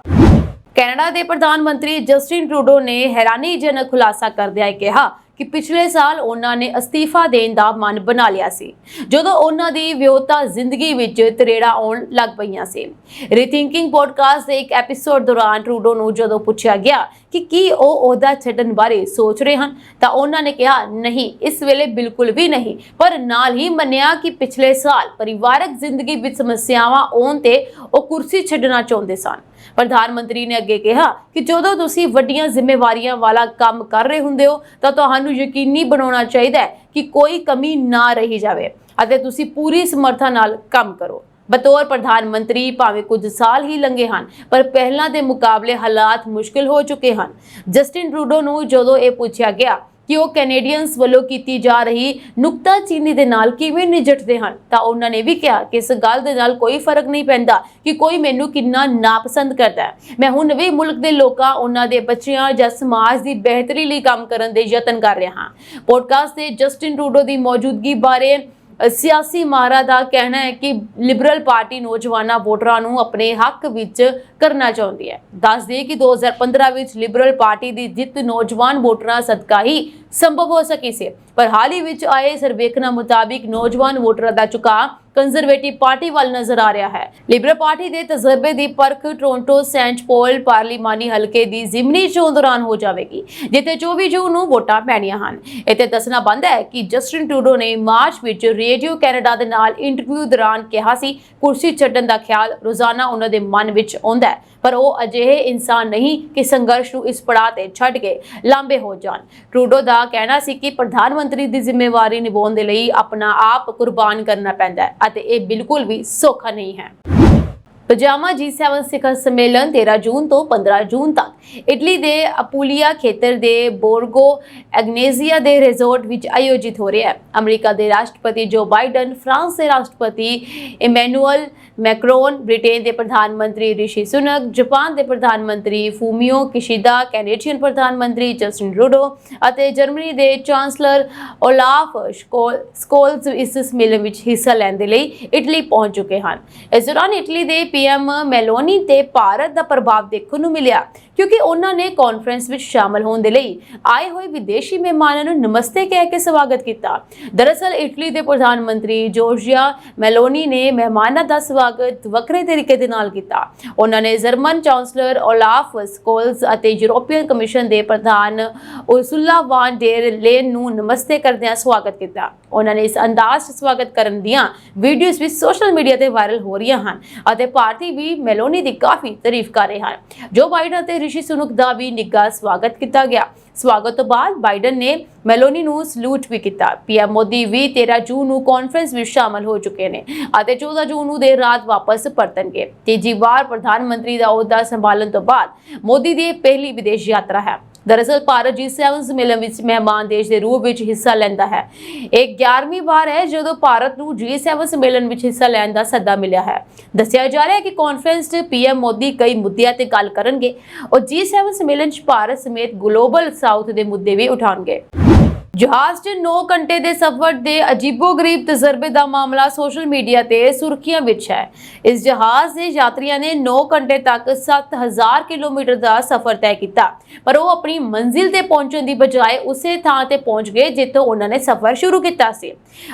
ਕੈਨੇਡਾ ਦੇ ਪ੍ਰਧਾਨ ਮੰਤਰੀ ਜਸਟਿਨ ਟਰੂਡੋ ਨੇ ਹੈਰਾਨੀਜਨਕ ਖੁਲਾਸਾ ਕਰਦਿਆਂ ਕਿਹਾ ਕਿ ਪਿਛਲੇ ਸਾਲ ਉਹਨਾਂ ਨੇ ਅਸਤੀਫਾ ਦੇਣ ਦਾ ਮਨ ਬਣਾ ਲਿਆ ਸੀ ਜਦੋਂ ਉਹਨਾਂ ਦੀ ਵਿਆਹੁਤਾ ਜ਼ਿੰਦਗੀ ਵਿੱਚ ਤਰੇੜਾਂ ਆਉਣ ਲੱਗ ਪਈਆਂ ਸੀ। ਰੀਥਿੰਕਿੰਗ ਪੋਡਕਾਸਟ ਦੇ ਇੱਕ ਐਪੀਸੋਡ ਦੌਰਾਨ ਟਰੂਡੋ ਨੂੰ ਜਦੋਂ ਪੁੱਛਿਆ ਗਿਆ ਕਿ ਕੀ ਉਹ ਅਹੁਦਾ ਛੱਡਣ ਬਾਰੇ ਸੋਚ ਰਹੇ ਹਨ ਤਾਂ ਉਹਨਾਂ ਨੇ ਕਿਹਾ ਨਹੀਂ, ਇਸ ਵੇਲੇ ਬਿਲਕੁਲ ਵੀ ਨਹੀਂ, ਪਰ ਨਾਲ ਹੀ ਮੰਨਿਆ ਕਿ ਪਿਛਲੇ ਸਾਲ ਪਰਿਵਾਰਕ ਜ਼ਿੰਦਗੀ ਵਿੱਚ ਸਮੱਸਿਆਵਾਂ ਆਉਣ ਤੇ ਉਹ ਕੁਰਸੀ ਛੱਡਣਾ ਚਾਹੁੰਦੇ ਸਨ। ਪ੍ਰਧਾਨ ਮੰਤਰੀ ਨੇ ਅੱਗੇ ਕਿਹਾ ਕਿ ਜਦੋਂ ਤੁਸੀਂ ਵੱਡੀਆਂ ਜ਼ਿੰਮੇਵਾਰੀਆਂ ਵਾਲਾ ਕੰਮ ਕਰ ਰਹੇ ਹੁੰਦੇ ਹੋ ਤਾਂ ਤੁਹਾਨੂੰ ਯਕੀਨੀ ਬਣਾਉਣਾ ਚਾਹੀਦਾ ਹੈ ਕਿ ਕੋਈ ਕਮੀ ਨਾ ਰਹੀ ਜਾਵੇ ਅਤੇ ਤੁਸੀਂ ਪੂਰੀ ਸਮਰੱਥਾ ਨਾਲ ਕੰਮ ਕਰੋ। ਬਤੌਰ ਪ੍ਰਧਾਨ ਮੰਤਰੀ ਭਾਵੇਂ ਕੁਝ ਸਾਲ ਹੀ ਲੰਘੇ ਹਨ, ਪਰ ਪਹਿਲਾਂ ਦੇ ਮੁਕਾਬਲੇ ਹਾਲਾਤ ਮੁਸ਼ਕਿਲ ਹੋ ਚੁੱਕੇ ਹਨ। ਜਸਟਿਨ ਟਰੂਡੋ ਨੂੰ ਜਦੋਂ ਇਹ ਪੁੱਛਿਆ ਗਿਆ ਕਿ ਉਹ ਕੈਨੇਡੀਅਨਸ ਵੱਲੋਂ ਕੀਤੀ ਜਾ ਰਹੀ ਨੁਕਤਾਚੀਨੀ ਦੇ ਨਾਲ ਕਿਵੇਂ ਨਜਿੱਠਦੇ ਹਨ ਤਾਂ ਉਹਨਾਂ ਨੇ ਵੀ ਕਿਹਾ ਕਿ ਇਸ ਗੱਲ ਦੇ ਨਾਲ ਕੋਈ ਫਰਕ ਨਹੀਂ ਪੈਂਦਾ ਕਿ ਕੋਈ ਮੈਨੂੰ ਕਿੰਨਾ ਨਾਪਸੰਦ ਕਰਦਾ ਹੈ। ਮੈਂ ਹੁਣ ਵੀ ਮੁਲਕ ਦੇ ਲੋਕਾਂ, ਉਹਨਾਂ ਦੇ ਬੱਚਿਆਂ ਜਾਂ ਸਮਾਜ ਦੀ ਬਿਹਤਰੀ ਲਈ ਕੰਮ ਕਰਨ ਦੇ ਯਤਨ ਕਰ ਰਿਹਾ ਹਾਂ। ਪੋਡਕਾਸਟ ਤੇ ਜਸਟਿਨ ਟਰੂਡੋ ਦੀ ਮੌਜੂਦਗੀ ਬਾਰੇ ਸਿਆਸੀ ਮਾਹਰਾਂ ਦਾ ਕਹਿਣਾ ਹੈ ਕਿ ਲਿਬਰਲ ਪਾਰਟੀ ਨੌਜਵਾਨਾਂ ਵੋਟਰਾਂ ਨੂੰ ਆਪਣੇ ਹੱਕ ਵਿੱਚ ਕਰਨਾ ਚਾਹੁੰਦੀ ਹੈ। ਦੱਸ ਦਈਏ ਕਿ 2015 ਵਿੱਚ ਲਿਬਰਲ ਪਾਰਟੀ ਦੀ ਜਿੱਤ ਨੌਜਵਾਨ ਵੋਟਰਾਂ ਸਦਕਾ ਹੀ ਸੰਭਵ ਹੋ ਸਕੀ ਸੀ, ਪਰ ਹਾਲ ਹੀ ਵਿੱਚ ਆਏ ਸਰਵੇਖਣਾਂ ਮੁਤਾਬਿਕ ਨੌਜਵਾਨ ਵੋਟਰਾਂ ਦਾ ਝੁਕਾਅ ਕੰਜ਼ਰਵੇਟਿਵ ਪਾਰਟੀ ਵੱਲ ਨਜ਼ਰ ਆ ਰਿਹਾ ਹੈ। ਲਿਬਰਲ ਪਾਰਟੀ ਦੇ ਤਜਰਬੇ ਦੀ ਪਰਖ ਟੋਰਾਂਟੋ ਸੈਂਟ ਪੌਲ ਪਾਰਲੀਮਾਨੀ ਹਲਕੇ ਦੀ ਜ਼ਿਮਨੀ ਚੋਣ ਦੌਰਾਨ ਹੋ ਜਾਵੇਗੀ, ਜਿੱਥੇ 24 ਜੂਨ ਨੂੰ ਵੋਟਾਂ ਪੈਣੀਆਂ ਹਨ। ਇੱਥੇ ਦੱਸਣਾ ਬਣਦਾ ਹੈ ਕਿ ਜਸਟਿਨ ਟਰੂਡੋ ਨੇ ਮਾਰਚ ਵਿੱਚ ਰੇਡੀਓ ਕੈਨੇਡਾ ਦੇ ਨਾਲ ਇੰਟਰਵਿਊ ਦੌਰਾਨ ਕਿਹਾ ਸੀ ਕੁਰਸੀ ਛੱਡਣ ਦਾ ਖਿਆਲ ਰੋਜ਼ਾਨਾ ਉਹਨਾਂ ਦੇ ਮਨ ਵਿੱਚ ਆਉਂਦਾ ਹੈ, ਪਰ ਉਹ ਅਜਿਹੇ ਇਨਸਾਨ ਨਹੀਂ ਕਿ ਸੰਘਰਸ਼ ਨੂੰ ਇਸ ਪੜਾਅ ਤੇ ਛੱਡ ਕੇ ਲਾਂਬੇ ਹੋ ਜਾਣ। ਟਰੂਡੋ ਦਾ ਕਹਿਣਾ ਸੀ ਕਿ ਪ੍ਰਧਾਨ ਮੰਤਰੀ ਦੀ ਜ਼ਿੰਮੇਵਾਰੀ ਨਿਭਾਉਣ ਦੇ ਲਈ ਆਪਣਾ ਆਪ ਕੁਰਬਾਨ ਕਰਨਾ ਪੈਂਦਾ ਹੈ ਅਤੇ ਇਹ ਬਿਲਕੁਲ ਵੀ ਸੌਖਾ ਨਹੀਂ ਹੈ। ਪਜਾਮਾ G7 ਸਿਖਰ ਸੰਮੇਲਨ 13 ਜੂਨ ਤੋਂ 15 ਜੂਨ ਤੱਕ ਇਟਲੀ ਦੇ ਅਪੂਲੀਆ ਖੇਤਰ ਦੇ ਬੋਰਗੋ ਐਗਨੇਜ਼ੀਆ ਦੇ ਰਿਜ਼ੋਰਟ ਵਿੱਚ ਆਯੋਜਿਤ ਹੋ ਰਿਹਾ ਹੈ। ਅਮਰੀਕਾ ਦੇ ਰਾਸ਼ਟਰਪਤੀ ਜੋ ਬਾਈਡਨ, ਫਰਾਂਸ ਦੇ ਰਾਸ਼ਟਰਪਤੀ ਇਮੈਨੂਅਲ ਮੈਕਰੋਨ, ਬ੍ਰਿਟੇਨ ਦੇ ਪ੍ਰਧਾਨ ਮੰਤਰੀ ਰਿਸ਼ੀ ਸੁਨਕ, ਜਾਪਾਨ ਦੇ ਪ੍ਰਧਾਨ ਮੰਤਰੀ ਫੂਮੀਓ ਕਿਸ਼ੀਦਾ, ਕੈਨੇਡੀਅਨ ਪ੍ਰਧਾਨ ਮੰਤਰੀ ਜਸਟਿਨ ਟਰੂਡੋ ਅਤੇ ਜਰਮਨੀ ਦੇ ਚਾਂਸਲਰ ਓਲਾਫ ਸਕੋਲਜ਼ ਇਸ ਸੰਮੇਲਨ ਵਿੱਚ ਹਿੱਸਾ ਲੈਣ ਦੇ ਲਈ ਇਟਲੀ ਪਹੁੰਚ ਚੁੱਕੇ ਹਨ। ਇਸ ਦੌਰਾਨ ਇਟਲੀ ਦੇ PM ਮੈਲੋਨੀ ਤੇ ਭਾਰਤ ਦਾ ਪ੍ਰਭਾਵ ਦੇਖਣ ਨੂੰ ਮਿਲਿਆ ਕਿਉਂਕਿ ਉਹਨਾਂ ਨੇ ਕਾਨਫਰੰਸ ਵਿੱਚ ਸ਼ਾਮਲ ਹੋਣ ਦੇ ਲਈ ਆਏ ਹੋਏ ਵਿਦੇਸ਼ੀ ਮਹਿਮਾਨਾਂ ਨੂੰ ਨਮਸਤੇ ਕਹਿ ਕੇ ਸਵਾਗਤ ਕੀਤਾ। ਦਰਅਸਲ ਇਟਲੀ ਦੇ ਪ੍ਰਧਾਨ ਮੰਤਰੀ ਜੋਰਜੀਆ ਮੈਲੋਨੀ ਨੇ ਮਹਿਮਾਨਾਂ ਦਾ ਸਵਾਗਤ ਵੱਖਰੇ ਤਰੀਕੇ ਦੇ ਨਾਲ ਕੀਤਾ। ਉਹਨਾਂ ਨੇ ਜਰਮਨ ਚਾਂਸਲਰ ਓਲਾਫ ਸਕੋਲਜ਼ ਅਤੇ ਯੂਰੋਪੀਅਨ ਕਮਿਸ਼ਨ ਦੇ ਪ੍ਰਧਾਨ ਉਰਸੁਲਾ ਵਾਨ ਡੇਰ ਲੇਨ ਨੂੰ ਨਮਸਤੇ ਕਰਦਿਆਂ ਸਵਾਗਤ ਕੀਤਾ। ਉਹਨਾਂ ਨੇ ਇਸ ਅੰਦਾਜ਼ 'ਚ ਸਵਾਗਤ ਕਰਨ ਦੀਆਂ ਵੀਡੀਓਜ਼ ਵੀ ਸੋਸ਼ਲ ਮੀਡੀਆ ਤੇ ਵਾਇਰਲ ਹੋ ਰਹੀਆਂ ਹਨ ਅਤੇ ਭਾਰਤੀ ਵੀ ਮੈਲੋਨੀ ਦੀ ਕਾਫੀ ਤਾਰੀਫ ਕਰ ਰਹੇ ਹਨ। ਜੋ ਬਾਈਡਨ ਅਤੇ ਰਿਸ਼ੀ ਸੁਨਕ ਦਾ ਵੀ ਨਿੱਘਾ ਸਵਾਗਤ ਕੀਤਾ ਗਿਆ। ਸਵਾਗਤ ਤੋਂ ਬਾਅਦ ਬਾਈਡਨ ਨੇ ਮੈਲੋਨੀ ਨੂੰ ਸਲੂਟ ਵੀ ਕੀਤਾ। PM ਮੋਦੀ ਵੀ 13 ਜੂਨ ਨੂੰ ਕਾਨਫਰੰਸ ਵਿੱਚ ਸ਼ਾਮਲ ਹੋ ਚੁੱਕੇ ਨੇ ਅਤੇ 14 ਜੂਨ ਨੂੰ ਦੇਰ ਰਾਤ ਵਾਪਸ ਪਰਤਣਗੇ। ਤੀਜੀ ਵਾਰ ਪ੍ਰਧਾਨ ਮੰਤਰੀ ਦਾ ਅਹੁਦਾ ਸੰਭਾਲਣ ਤੋਂ ਬਾਅਦ ਮੋਦੀ ਦੀ ਪਹਿਲੀ ਵਿਦੇਸ਼ ਯਾਤਰਾ ਹੈ। ਦਰਅਸਲ ਭਾਰਤ G7 ਸੰਮੇਲਨ ਵਿੱਚ ਮਹਿਮਾਨ ਦੇਸ਼ ਦੇ ਰੂਪ ਵਿੱਚ ਹਿੱਸਾ ਲੈਂਦਾ ਹੈ। ਇਹ 11ਵੀਂ ਵਾਰ ਹੈ ਜਦੋਂ ਭਾਰਤ ਨੂੰ G7 ਸੰਮੇਲਨ ਵਿੱਚ ਹਿੱਸਾ ਲੈਣ ਦਾ ਸੱਦਾ ਮਿਲਿਆ ਹੈ। ਦੱਸਿਆ ਜਾ ਰਿਹਾ ਹੈ ਕਿ ਕਾਨਫਰੰਸ 'ਚ PM ਮੋਦੀ ਕਈ ਮੁੱਦਿਆਂ ਤੇ ਗੱਲ ਕਰਨਗੇ ਔਰ G7 ਸੰਮੇਲਨ 'ਚ ਭਾਰਤ ਸਮੇਤ ਗਲੋਬਲ ਸਾਊਥ ਦੇ ਮੁੱਦੇ ਵੀ ਉਠਾਉਣਗੇ। ਜਹਾਜ਼ 'ਚ 9 ਘੰਟੇ ਦੇ ਸਫ਼ਰ ਦੇ ਅਜੀਬੋ-ਗਰੀਬ ਤਜਰਬੇ ਦਾ ਮਾਮਲਾ ਸੋਸ਼ਲ ਮੀਡੀਆ ਤੇ ਸੁਰਖੀਆਂ ਵਿੱਚ ਹੈ। ਇਸ ਜਹਾਜ਼ ਦੇ ਯਾਤਰੀਆਂ ਨੇ 9 ਘੰਟੇ ਤੱਕ 7000 ਕਿਲੋਮੀਟਰ ਦਾ ਸਫ਼ਰ ਤੈਅ ਕੀਤਾ, ਪਰ ਉਹ ਆਪਣੀ ਮੰਜ਼ਿਲ ਤੇ ਪਹੁੰਚਣ ਦੀ ਬਜਾਏ ਉਸੇ ਥਾਂ ਤੇ ਪਹੁੰਚ ਗਏ ਜਿੱਥੋਂ ਉਹਨਾਂ ਨੇ ਸਫ਼ਰ ਸ਼ੁਰੂ ਕੀਤਾ ਸੀ।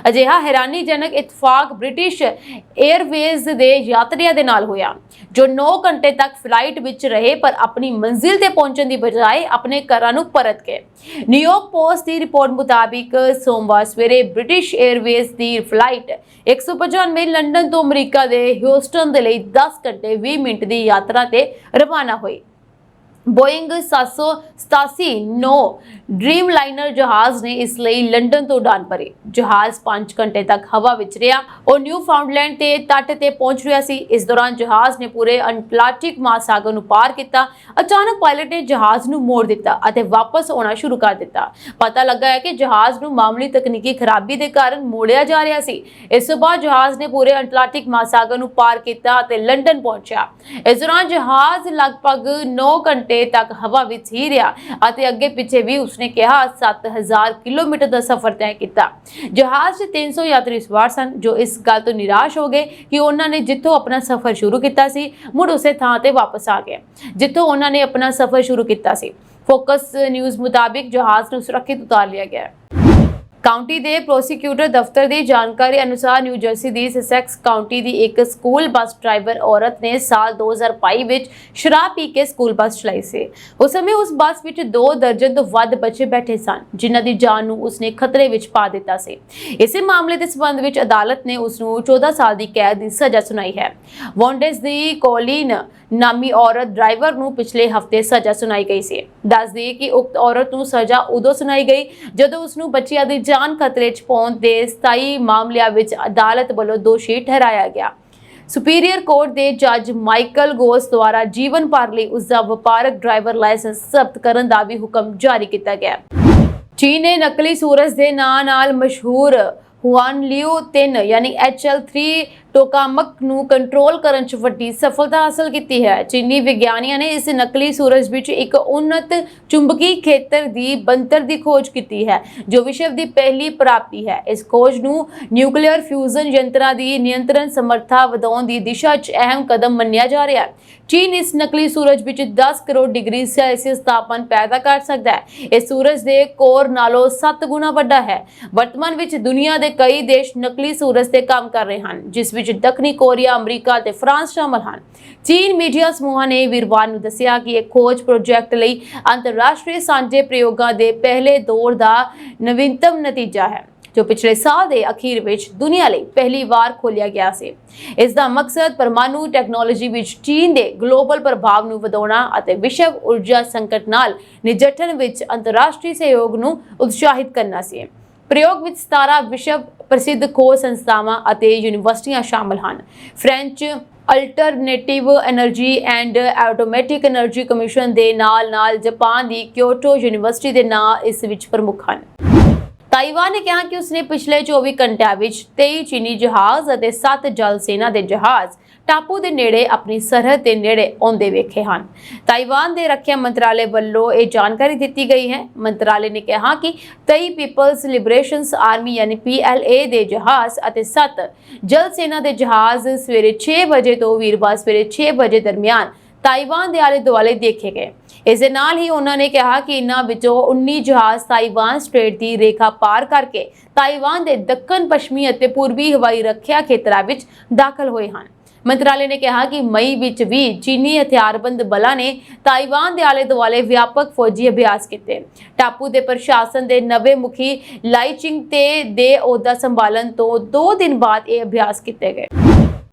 ਅਜਿਹਾ ਹੈਰਾਨੀਜਨਕ ਇਤਫਾਕ ਬ੍ਰਿਟਿਸ਼ 에ਅਰਵੇਜ਼ ਦੇ ਯਾਤਰੀਆਂ ਦੇ ਨਾਲ ਹੋਇਆ, ਜੋ 9 ਘੰਟੇ ਤੱਕ ਫਲਾਈਟ ਵਿੱਚ ਰਹੇ ਪਰ ਆਪਣੀ ਮੰਜ਼ਿਲ ਤੇ ਪਹੁੰਚਣ ਦੀ ਬਜਾਏ ਆਪਣੇ ਘਰਾਂ ਨੂੰ ਪਰਤ ਗਏ। ਨਿਊਯਾਰਕ ਪੋਸਟ ਦੀ ਰਿਪੋਰਟ ਮੁਤਾਬਿਕ ਸੋਮਵਾਰ ਸਵੇਰੇ ਬ੍ਰਿਟਿਸ਼ 에ਅਰਵੇਜ਼ ਦੀ ਫਲਾਈਟ 195 ਲੰਡਨ ਤੋਂ ਅਮਰੀਕਾ ਦੇ ਹਿਊਸਟਨ ਦੇ ਲਈ 10 ਘੰਟੇ 20 ਮਿੰਟ ਦੀ ਯਾਤਰਾ ਤੇ ਰਵਾਨਾ ਹੋਈ। बोइंग 787-9 ड्रीमलाइनर जहाज ने इस ਲਈ ਲੰਡਨ ਤੋਂ ਉਡਾਨ ਭਰੀ। ਜਹਾਜ਼ 5 ਘੰਟੇ ਤੱਕ ਹਵਾ ਵਿੱਚ ਰਿਹਾ। ਉਹ ਨਿਊਫਾਊਂਡਲੈਂਡ ਤੇ ਤੱਟ ਤੇ ਪਹੁੰਚ ਰਿਹਾ ਸੀ। ਇਸ ਦੌਰਾਨ ਜਹਾਜ਼ ਨੇ ਪੂਰੇ ਅਟਲਾਂਟਿਕ ਮਹਾਸਾਗਰ ਨੂੰ ਪਾਰ ਕੀਤਾ। ਅਚਾਨਕ ਪਾਇਲਟ ਨੇ ਜਹਾਜ਼ ਨੂੰ ਮੋੜ ਦਿੱਤਾ ਅਤੇ ਵਾਪਸ ਆਉਣਾ ਸ਼ੁਰੂ ਕਰ ਦਿੱਤਾ। ਪਤਾ ਲੱਗਾ ਹੈ ਕਿ ਜਹਾਜ਼ ਨੂੰ ਮਾਮੂਲੀ ਤਕਨੀਕੀ ਖਰਾਬੀ ਦੇ ਕਾਰਨ ਮੋੜਿਆ ਜਾ ਰਿਹਾ ਸੀ। ਇਸ ਤੋਂ ਬਾਅਦ ਜਹਾਜ਼ ਨੇ ਪੂਰੇ ਅਟਲਾਂਟਿਕ ਮਹਾਸਾਗਰ ਨੂੰ ਪਾਰ ਕੀਤਾ ਅਤੇ ਲੰਡਨ ਪਹੁੰਚਿਆ। ਇਸ ਦੌਰਾਨ ਜਹਾਜ਼ ਲਗਭਗ 9 ਘੰਟੇ ਤੱਕ ਹਵਾ ਵਿੱਚ ਹੀ ਰਿਹਾ ਅਤੇ ਅੱਗੇ ਪਿੱਛੇ ਵੀ ਉਸਨੇ ਕਿਹਾ 7000 ਕਿਲੋਮੀਟਰ ਦਾ ਸਫ਼ਰ ਤੈਅ ਕੀਤਾ। ਜਹਾਜ਼ 'ਚ 300 ਯਾਤਰੀ ਸਵਾਰ ਸਨ, ਜੋ ਇਸ ਗੱਲ ਤੋਂ ਨਿਰਾਸ਼ ਹੋ ਗਏ ਕਿ ਉਹਨਾਂ ਨੇ ਜਿੱਥੋਂ ਆਪਣਾ ਸਫ਼ਰ ਸ਼ੁਰੂ ਕੀਤਾ ਸੀ ਮੁੜ ਉਸੇ ਥਾਂ ਤੇ ਵਾਪਸ ਆ ਗਏ ਜਿੱਥੋਂ ਉਹਨਾਂ ਨੇ ਆਪਣਾ ਸਫ਼ਰ ਸ਼ੁਰੂ ਕੀਤਾ ਸੀ। ਫੋਕਸ ਨਿਊਜ਼ ਮੁਤਾਬਿਕ ਜਹਾਜ਼ ਨੂੰ ਸੁਰੱਖਿਅਤ ਉਤਾਰ ਲਿਆ ਗਿਆ। ਕਾਉਂਟੀ ਦੇ ਪ੍ਰੋਸੀਕਿਊਟਰ ਦਫ਼ਤਰ ਦੀ ਜਾਣਕਾਰੀ ਅਨੁਸਾਰ ਨਿਊ ਜਰਸੀ ਦੀ ਸਸੈਕਸ ਕਾਉਂਟੀ ਦੀ ਇੱਕ ਸਕੂਲ ਬੱਸ ਡਰਾਈਵਰ ਔਰਤ ਨੇ ਸਾਲ 2022 ਵਿੱਚ ਸ਼ਰਾਬ ਪੀ ਕੇ ਸਕੂਲ ਬੱਸ ਚਲਾਈ ਸੀ। ਉਸ ਸਮੇਂ ਉਸ ਬੱਸ ਵਿੱਚ 2 ਦਰਜਨ ਤੋਂ ਵੱਧ ਬੱਚੇ ਬੈਠੇ ਸਨ, ਜਿਨ੍ਹਾਂ ਦੀ ਜਾਨ ਨੂੰ ਉਸਨੇ ਖਤਰੇ ਵਿੱਚ ਪਾ ਦਿੱਤਾ ਸੀ। ਇਸੇ ਮਾਮਲੇ ਦੇ ਸਬੰਧ ਵਿੱਚ ਅਦਾਲਤ ਨੇ ਉਸ ਨੂੰ 14 ਸਾਲ ਦੀ ਕੈਦ ਦੀ ਸਜ਼ਾ ਸੁਣਾਈ ਹੈ। ਵੌਂਡੇਸ ਦੀ ਕੋਲਿਨ ਨਾਮੀ ਔਰਤ ਡਰਾਈਵਰ ਨੂੰ ਪਿਛਲੇ ਹਫ਼ਤੇ ਸਜ਼ਾ ਸੁਣਾਈ ਗਈ ਸੀ। ਦੱਸ ਦਈਏ ਕਿ ਉਕਤ ਔਰਤ ਨੂੰ ਸਜ਼ਾ ਉਦੋਂ ਸੁਣਾਈ ਗਈ ਜਦੋਂ ਉਸ ਨੂੰ ਬੱਚਿਆਂ ਦੀ ਜਾਨ ਖਤਰੇ 'ਚ ਪਾਉਣ ਦੇ 27 ਮਾਮਲਿਆਂ ਵਿੱਚ ਅਦਾਲਤ ਵੱਲੋਂ ਦੋਸ਼ੀ ਠਹਿਰਾਇਆ ਗਿਆ। ਸੁਪੀਰੀਅਰ ਕੋਰਟ ਦੇ ਜੱਜ ਮਾਈਕਲ ਗੋਸ ਦੁਆਰਾ ਜੀਵਨ ਭਰ ਲਈ ਉਸ ਦਾ ਵਪਾਰਕ ਡਰਾਈਵਰ ਲਾਇਸੈਂਸ ਜ਼ਬਤ ਕਰਨ ਦਾ ਵੀ ਹੁਕਮ ਜਾਰੀ ਕੀਤਾ ਗਿਆ। ਚੀਨ ਨੇ ਨਕਲੀ ਸੂਰਜ ਦੇ ਨਾਂ ਨਾਲ ਮਸ਼ਹੂਰ ਹੁਆਨਲਿਊ 3 ਯਾਨੀ HL3 ਟੋਕਾਮਕ ਨੂੰ ਕੰਟਰੋਲ ਕਰਨ 'ਚ ਵੱਡੀ ਸਫਲਤਾ ਹਾਸਲ ਕੀਤੀ ਹੈ। ਚੀਨੀ ਵਿਗਿਆਨੀਆਂ ਨੇ ਇਸ ਨਕਲੀ ਸੂਰਜ ਵਿੱਚ ਇੱਕ ਉન્નਤ ਚੁੰਬਕੀ ਖੇਤਰ ਦੀ ਬਣਤਰ ਦੀ ਖੋਜ ਕੀਤੀ ਹੈ, ਜੋ ਵਿਸ਼ਵ ਦੀ ਪਹਿਲੀ ਪ੍ਰਾਪਤੀ ਹੈ। ਇਸ ਖੋਜ ਨੂੰ ਨਿਊਕਲੀਅਰ ਫਿਊਜ਼ਨ ਯੰਤਰਾਂ ਦੀ ਨਿਯੰਤਰਣ ਸਮਰੱਥਾ ਵਧਾਉਣ ਦੀ ਦਿਸ਼ਾ 'ਚ ਅਹਿਮ ਕਦਮ ਮੰਨਿਆ ਜਾ ਰਿਹਾ ਹੈ। ਚੀਨ ਇਸ ਨਕਲੀ ਸੂਰਜ ਵਿੱਚ 10 ਕਰੋੜ ਡਿਗਰੀ ਸੈਲਸੀਅਸ ਤਾਪਮਾਨ ਪੈਦਾ ਕਰ ਸਕਦਾ ਹੈ। ਇਹ ਸੂਰਜ ਦੇ ਕੋਰ ਨਾਲੋਂ 7 ਗੁਣਾ ਵੱਡਾ ਹੈ। ਵਰਤਮਾਨ ਵਿੱਚ ਦੁਨੀਆ ਦੇ ਕਈ ਦੇਸ਼ ਨਕਲੀ ਸੂਰਜ ਤੇ ਕੰਮ ਕਰ ਰਹੇ ਹਨ, ਜਿਸ ਵਿੱਚ ਦੱਖਣੀ ਕੋਰੀਆ, ਅਮਰੀਕਾ ਤੇ ਫਰਾਂਸ ਸ਼ਾਮਲ ਹਨ। ਚੀਨ ਮੀਡੀਆ ਸਮੂਹਾਂ ਨੇ ਵੀਰਵਾਰ ਨੂੰ ਦੱਸਿਆ ਕਿ ਇਹ ਖੋਜ ਪ੍ਰੋਜੈਕਟ ਲਈ ਅੰਤਰਰਾਸ਼ਟਰੀ ਸਾਂਝੇ ਪ੍ਰਯੋਗਾਂ ਦੇ ਪਹਿਲੇ ਦੌਰ ਦਾ ਨਵੀਨਤਮ ਨਤੀਜਾ ਹੈ, ਜੋ ਪਿਛਲੇ ਸਾਲ ਦੇ ਅਖੀਰ ਵਿੱਚ ਦੁਨੀਆ ਲਈ ਪਹਿਲੀ ਵਾਰ ਖੋਲ੍ਹਿਆ ਗਿਆ ਸੀ। ਇਸ ਦਾ ਮਕਸਦ ਪਰਮਾਣੂ ਟੈਕਨੋਲੋਜੀ ਵਿੱਚ ਚੀਨ ਦੇ ਗਲੋਬਲ ਪ੍ਰਭਾਵ ਨੂੰ ਵਧਾਉਣਾ ਅਤੇ ਵਿਸ਼ਵ ਊਰਜਾ ਸੰਕਟ ਨਾਲ ਨਜਿੱਠਣ ਵਿੱਚ ਅੰਤਰਰਾਸ਼ਟਰੀ ਸਹਿਯੋਗ ਨੂੰ ਉਤਸ਼ਾਹਿਤ ਕਰਨਾ ਸੀ। ਪ੍ਰਯੋਗ ਵਿੱਚ 17 ਵਿਸ਼ਵ ਪ੍ਰਸਿੱਧ ਖੋਜ ਸੰਸਥਾਵਾਂ ਅਤੇ ਯੂਨੀਵਰਸਿਟੀਆਂ ਸ਼ਾਮਲ ਹਨ। French alternative energy and automatic energy commission ਦੇ ਨਾਲ-ਨਾਲ ਜਾਪਾਨ ਦੀ ਕਿਓਟੋ ਯੂਨੀਵਰਸਿਟੀ ਦੇ ਨਾਂ ਇਸ ਵਿੱਚ ਪ੍ਰਮੁੱਖ ਹਨ। ਤਾਈਵਾਨ ਨੇ ਕਿਹਾ ਕਿ ਉਸਨੇ ਪਿਛਲੇ 24 ਘੰਟਿਆਂ ਵਿੱਚ 23 ਚੀਨੀ ਜਹਾਜ਼ ਅਤੇ 7 ਜਲ ਸੈਨਾ ਦੇ ਜਹਾਜ਼ ਟਾਪੂ ਦੇ ਨੇੜੇ ਆਪਣੀ ਸਰਹੱਦ ਦੇ ਨੇੜੇ ਆਉਂਦੇ ਵੇਖੇ ਹਨ। ਤਾਈਵਾਨ ਦੇ ਰੱਖਿਆ ਮੰਤਰਾਲੇ ਵੱਲੋਂ ਇਹ ਜਾਣਕਾਰੀ ਦਿੱਤੀ ਗਈ ਹੈ। ਮੰਤਰਾਲੇ ਨੇ ਕਿਹਾ ਕਿ 23 ਪੀਪਲਸ ਲਿਬਰੇਸ਼ਨਸ ਆਰਮੀ ਯਾਨੀ PLA ਦੇ ਜਹਾਜ਼ ਅਤੇ 7 ਜਲ ਸੈਨਾ ਦੇ ਜਹਾਜ਼ ਸਵੇਰੇ 6 ਵਜੇ ਤੋਂ ਵੀਰਵਾਰ ਸਵੇਰੇ 6 ਵਜੇ ਦਰਮਿਆਨ ਤਾਈਵਾਨ ਦੇ ਆਲੇ ਦੁਆਲੇ ਦੇਖੇ ਗਏ। ਇਸ ਦੇ ਨਾਲ ਹੀ ਉਹਨਾਂ ਨੇ ਕਿਹਾ ਕਿ ਇਨ੍ਹਾਂ ਵਿੱਚੋਂ 19 ਜਹਾਜ਼ ਤਾਈਵਾਨ ਸਟ੍ਰੇਟ ਦੀ ਰੇਖਾ ਪਾਰ ਕਰਕੇ ਤਾਈਵਾਨ ਦੇ ਦੱਖਣ ਪੱਛਮੀ ਅਤੇ ਪੂਰਬੀ ਹਵਾਈ ਰੱਖਿਆ ਖੇਤਰਾਂ ਵਿੱਚ ਦਾਖਲ ਹੋਏ ਹਨ। ਮੰਤਰਾਲੇ ਨੇ ਕਿਹਾ ਕਿ ਮਈ ਵਿੱਚ ਵੀ ਚੀਨੀ ਹਥਿਆਰਬੰਦ ਬਲਾਂ ਨੇ ਤਾਈਵਾਨ ਦੇ ਆਲੇ ਦੁਆਲੇ ਵਿਆਪਕ ਫੌਜੀ ਅਭਿਆਸ ਕੀਤੇ। ਟਾਪੂ ਦੇ ਪ੍ਰਸ਼ਾਸਨ ਦੇ ਨਵੇਂ ਮੁਖੀ ਲਾਈਚਿੰਗ ਦੇ ਅਹੁਦਾ ਸੰਭਾਲਣ ਤੋਂ 2 ਦਿਨ ਬਾਅਦ ਇਹ ਅਭਿਆਸ ਕੀਤੇ ਗਏ।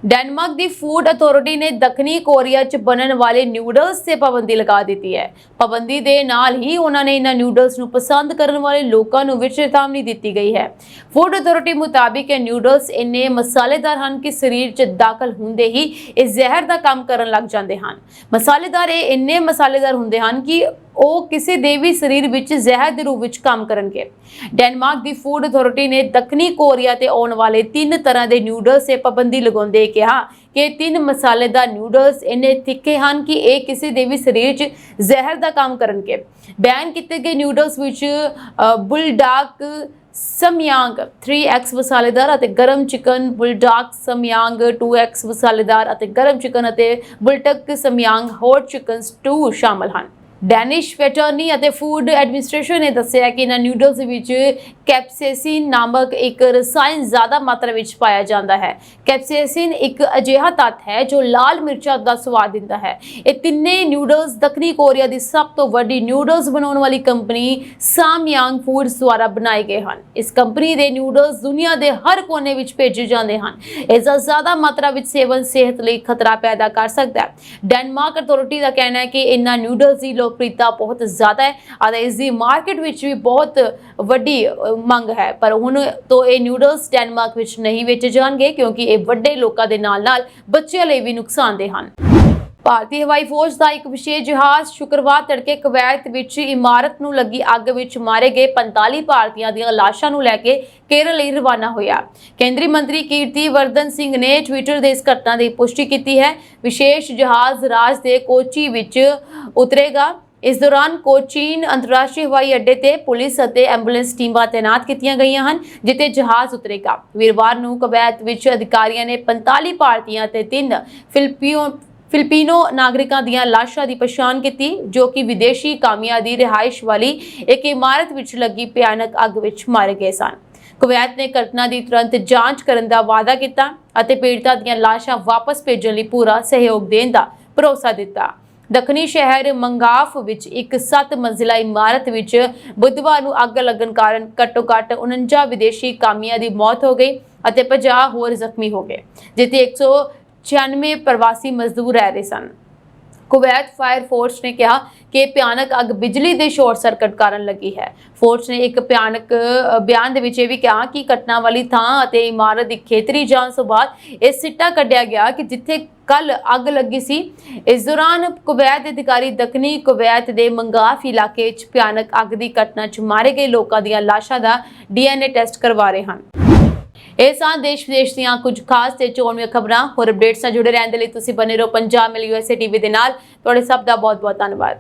ਡੈਨਮਾਰਕ ਦੀ ਫੂਡ ਅਥਾਰਟੀ ਨੇ ਦੱਖਣੀ ਕੋਰੀਆ 'ਚ ਬਣਨ ਵਾਲੇ ਨਿਊਡਲਸ ਤੇ ਪਾਬੰਦੀ ਲਗਾ ਦਿੱਤੀ ਹੈ। ਪਾਬੰਦੀ ਦੇ ਨਾਲ ਹੀ ਉਹਨਾਂ ਨੇ ਇਹਨਾਂ ਨਿਊਡਲਸ ਨੂੰ ਪਸੰਦ ਕਰਨ ਵਾਲੇ ਲੋਕਾਂ ਨੂੰ ਵੀ ਚੇਤਾਵਨੀ ਦਿੱਤੀ ਗਈ ਹੈ। ਫੂਡ ਅਥਾਰਟੀ ਮੁਤਾਬਿਕ ਇਹ ਨਿਊਡਲਸ ਇੰਨੇ ਮਸਾਲੇਦਾਰ ਹਨ ਕਿ ਸਰੀਰ 'ਚ ਦਾਖਲ ਹੁੰਦੇ ਹੀ ਇਹ ਜ਼ਹਿਰ ਦਾ ਕੰਮ ਕਰਨ ਲੱਗ ਜਾਂਦੇ ਹਨ। ਇਹ ਇੰਨੇ ਮਸਾਲੇਦਾਰ ਹੁੰਦੇ ਹਨ ਕਿ ਉਹ ਕਿਸੇ ਦੇ ਵੀ ਸਰੀਰ ਵਿੱਚ ਜ਼ਹਿਰ ਦੇ ਰੂਪ ਵਿੱਚ ਕੰਮ ਕਰਨਗੇ। ਡੈਨਮਾਰਕ ਦੀ ਫੂਡ ਅਥਾਰਟੀ ਨੇ ਦੱਖਣੀ ਕੋਰੀਆ ਤੇ ਆਉਣ ਵਾਲੇ 3 ਤਰ੍ਹਾਂ ਦੇ ਨਿਊਡਲਸ ਤੇ ਪਾਬੰਦੀ ਲਗਾਉਂਦੇ ਕਿਹਾ ਕਿ 3 ਮਸਾਲੇਦਾਰ ਨਿਊਡਲਸ ਇੰਨੇ ਤਿੱਖੇ ਹਨ ਕਿ ਇਹ ਕਿਸੇ ਦੇ ਵੀ ਸਰੀਰ 'ਚ ਜ਼ਹਿਰ ਦਾ ਕੰਮ ਕਰਨਗੇ। ਬੈਨ ਕੀਤੇ ਗਏ ਨਿਊਡਲਸ ਵਿੱਚ ਬੁਲਡਾਕ ਸਮਯਾਂਗ 3x ਮਸਾਲੇਦਾਰ ਅਤੇ ਗਰਮ ਚਿਕਨ, ਬੁਲਡਾਕ ਸਮਯਾਂਗ 2x ਮਸਾਲੇਦਾਰ ਅਤੇ ਗਰਮ ਚਿਕਨ ਅਤੇ ਬੁਲਟਕ ਸਮਯਾਂਗ ਹੌਟ ਚਿਕਨ ਸਟੂ ਸ਼ਾਮਲ ਹਨ। ਡੈਨਿਸ਼ ਵੈਟਰਨਰੀ ਅਤੇ ਫੂਡ ਐਡਮਿਨਿਸਟ੍ਰੇਸ਼ਨ ਨੇ ਦੱਸਿਆ ਕਿ ਇਹਨਾਂ ਨਿਊਡਲਸ ਵਿੱਚ ਕੈਪਸੇਸਿਨ ਨਾਮਕ ਇੱਕ ਰਸਾਇਣ ਜ਼ਿਆਦਾ ਮਾਤਰਾ ਵਿੱਚ ਪਾਇਆ ਜਾਂਦਾ ਹੈ। ਕੈਪਸੇਸਿਨ ਇੱਕ ਅਜਿਹਾ ਤੱਤ ਹੈ ਜੋ ਲਾਲ ਮਿਰਚਾਂ ਦਾ ਸਵਾਦ ਦਿੰਦਾ ਹੈ। ਇਹ ਤਿੰਨੇ ਨਿਊਡਲਸ ਦੱਖਣੀ ਕੋਰੀਆ ਦੀ ਸਭ ਤੋਂ ਵੱਡੀ ਨਿਊਡਲਸ ਬਣਾਉਣ ਵਾਲੀ ਕੰਪਨੀ ਸਾਮਯਾਂਗ ਫੂਡਸ ਦੁਆਰਾ ਬਣਾਏ ਗਏ ਹਨ। ਇਸ ਕੰਪਨੀ ਦੇ ਨਿਊਡਲਸ ਦੁਨੀਆ ਦੇ ਹਰ ਕੋਨੇ ਵਿੱਚ ਭੇਜੇ ਜਾਂਦੇ ਹਨ। ਇਸ ਦਾ ਜ਼ਿਆਦਾ ਮਾਤਰਾ ਵਿੱਚ ਸੇਵਨ ਸਿਹਤ ਲਈ ਖਤਰਾ ਪੈਦਾ ਕਰ ਸਕਦਾ ਹੈ। ਡੈਨਮਾਰਕ ਅਥਾਰਟੀ ਦਾ ਕਹਿਣਾ ਹੈ ਕਿ ਇਹਨਾਂ ਨਿਊਡਲਸ ਦੀ ਲੋਕਪ੍ਰਿਯਤਾ ਬਹੁਤ ਜ਼ਿਆਦਾ ਹੈ ਅਤੇ ਇਸ ਦੀ ਮਾਰਕੀਟ ਵਿੱਚ ਵੀ ਬਹੁਤ ਵੱਡੀ ਮੰਗ ਹੈ, ਪਰ ਹੁਣ ਤੋਂ ਇਹ ਨਿਊਡਲਸ ਡੈਨਮਾਰਕ ਵਿੱਚ ਨਹੀਂ ਵੇਚੇ ਜਾਣਗੇ ਕਿਉਂਕਿ ਇਹ ਵੱਡੇ ਲੋਕਾਂ ਦੇ ਨਾਲ-ਨਾਲ ਬੱਚਿਆਂ ਲਈ ਵੀ ਨੁਕਸਾਨਦੇਹ ਹਨ। ਭਾਰਤੀ ਹਵਾਈ ਫੌਜ ਦਾ ਇੱਕ ਵਿਸ਼ੇਸ਼ ਜਹਾਜ਼ ਸ਼ੁੱਕਰਵਾਰ ਤੜਕੇ ਕੁਵੈਤ ਵਿੱਚ ਇਮਾਰਤ ਨੂੰ ਲੱਗੀ ਅੱਗ ਵਿੱਚ ਮਾਰੇ ਗਏ 45 ਭਾਰਤੀਆਂ ਦੀਆਂ ਲਾਸ਼ਾਂ ਨੂੰ ਲੈ ਕੇ ਕੇਰਲ ਲਈ ਰਵਾਨਾ ਹੋਇਆ। ਕੇਂਦਰੀ ਮੰਤਰੀ ਕੀਰਤੀ ਵਰਦਨ ਸਿੰਘ ਨੇ ਟਵਿੱਟਰ ਦੇ ਇਸ ਘਟਨਾ ਦੀ ਪੁਸ਼ਟੀ ਕੀਤੀ ਹੈ। ਵਿਸ਼ੇਸ਼ ਜਹਾਜ਼ ਰਾਜ ਦੇ ਕੋਚੀ ਵਿੱਚ ਉਤਰੇਗਾ। ਇਸ ਦੌਰਾਨ ਕੋਚੀਨ ਅੰਤਰਰਾਸ਼ਟਰੀ ਹਵਾਈ ਅੱਡੇ ਤੇ ਪੁਲਿਸ ਅਤੇ ਐਂਬੂਲੈਂਸ ਟੀਮਾਂ ਤੈਨਾਤ ਕੀਤੀਆਂ ਗਈਆਂ ਹਨ ਜਿੱਥੇ ਜਹਾਜ਼ ਉਤਰੇਗਾ। ਵੀਰਵਾਰ ਨੂੰ ਕੁਵੈਤ ਵਿੱਚ ਅਧਿਕਾਰੀਆਂ ਨੇ 45 ਭਾਰਤੀਆਂ ਅਤੇ 3 ਫਿਲੀਪੀਨੋ ਨਾਗਰਿਕਾਂ ਦੀਆਂ ਲਾਸ਼ਾਂ ਦੀ ਪਛਾਣ ਕੀਤੀ ਜੋ ਕਿ ਵਿਦੇਸ਼ੀ ਕਾਮਿਆਂ ਦੀ ਰਿਹਾਇਸ਼ ਵਾਲੀ ਇੱਕ ਇਮਾਰਤ ਵਿੱਚ ਲੱਗੀ ਭਿਆਨਕ ਅੱਗ ਵਿੱਚ ਮਾਰੇ ਗਏ ਸਨ। ਕੁਵੈਤ ਨੇ ਘਟਨਾ ਦੀ ਤੁਰੰਤ ਜਾਂਚ ਕਰਨ ਦਾ ਵਾਅਦਾ ਕੀਤਾ ਅਤੇ ਪੀੜਤਾਂ ਦੀਆਂ ਲਾਸ਼ਾਂ ਵਾਪਸ ਭੇਜਣ ਲਈ ਪੂਰਾ ਸਹਿਯੋਗ ਦੇਣ ਦਾ ਭਰੋਸਾ ਦਿੱਤਾ। ਦੱਖਣੀ ਸ਼ਹਿਰ ਮੰਗਾਫ ਵਿੱਚ ਇੱਕ 7 ਮੰਜ਼ਿਲਾ ਇਮਾਰਤ ਵਿੱਚ ਬੁੱਧਵਾਰ ਨੂੰ ਅੱਗ ਲੱਗਣ ਕਾਰਨ ਘੱਟੋ-ਘੱਟ 49 ਵਿਦੇਸ਼ੀ ਕਾਮਿਆਂ ਦੀ ਮੌਤ ਹੋ ਗਈ ਅਤੇ 50 ਹੋਰ ਜ਼ਖਮੀ ਹੋ ਗਏ ਜਿੱਥੇ 196 ਪ੍ਰਵਾਸੀ ਮਜ਼ਦੂਰ ਰਹਿ ਰਹੇ ਸਨ। ਕੁਵੈਤ ਫਾਇਰ ਫੋਰਸ ਨੇ ਕਿਹਾ ਕਿ ਭਿਆਨਕ ਅੱਗ ਬਿਜਲੀ ਦੇ ਸ਼ਾਰਟ ਸਰਕਟ ਕਾਰਨ ਲੱਗੀ ਹੈ। ਫੋਰਸ ਨੇ ਇੱਕ ਭਿਆਨਕ ਬਿਆਨ ਦੇ ਵਿੱਚ ਇਹ ਵੀ ਕਿਹਾ ਕਿ ਘਟਨਾ ਵਾਲੀ ਥਾਂ ਅਤੇ ਇਮਾਰਤ ਦੀ ਖੇਤਰੀ ਜਾਂਚ ਤੋਂ ਬਾਅਦ ਇਹ ਸਿੱਟਾ ਕੱਢਿਆ ਗਿਆ ਕਿ ਜਿੱਥੇ ਕੱਲ ਅੱਗ ਲੱਗੀ ਸੀ। ਇਸ ਦੌਰਾਨ ਕੁਵੈਤ ਦੇ ਅਧਿਕਾਰੀ ਦੱਖਣੀ ਕੁਵੈਤ ਦੇ ਮੰਗਾਫ ਇਲਾਕੇ ਵਿੱਚ ਭਿਆਨਕ ਅੱਗ ਦੀ ਘਟਨਾ 'ਚ ਮਾਰੇ ਗਏ ਲੋਕਾਂ ਦੀਆਂ ਲਾਸ਼ਾਂ ਦਾ DNA ਟੈਸਟ ਕਰਵਾ ਰਹੇ ਹਨ। ਇਹ ਸਨ ਦੇਸ਼ ਵਿਦੇਸ਼ ਦੀਆਂ ਕੁਝ ਖਾਸ ਤੇ ਚੋਣਵੀਆਂ ਖਬਰਾਂ। ਹੋਰ ਅਪਡੇਟਸ ਨਾਲ ਜੁੜੇ ਰਹਿਣ ਦੇ ਲਈ ਤੁਸੀਂ ਬਨੇ ਰਹੋ ਪੰਜਾਬ ਮਿਲ USA TV ਦੇ ਨਾਲ। ਤੁਹਾਡੇ ਸਭ ਦਾ ਬਹੁਤ ਬਹੁਤ ਧੰਨਵਾਦ।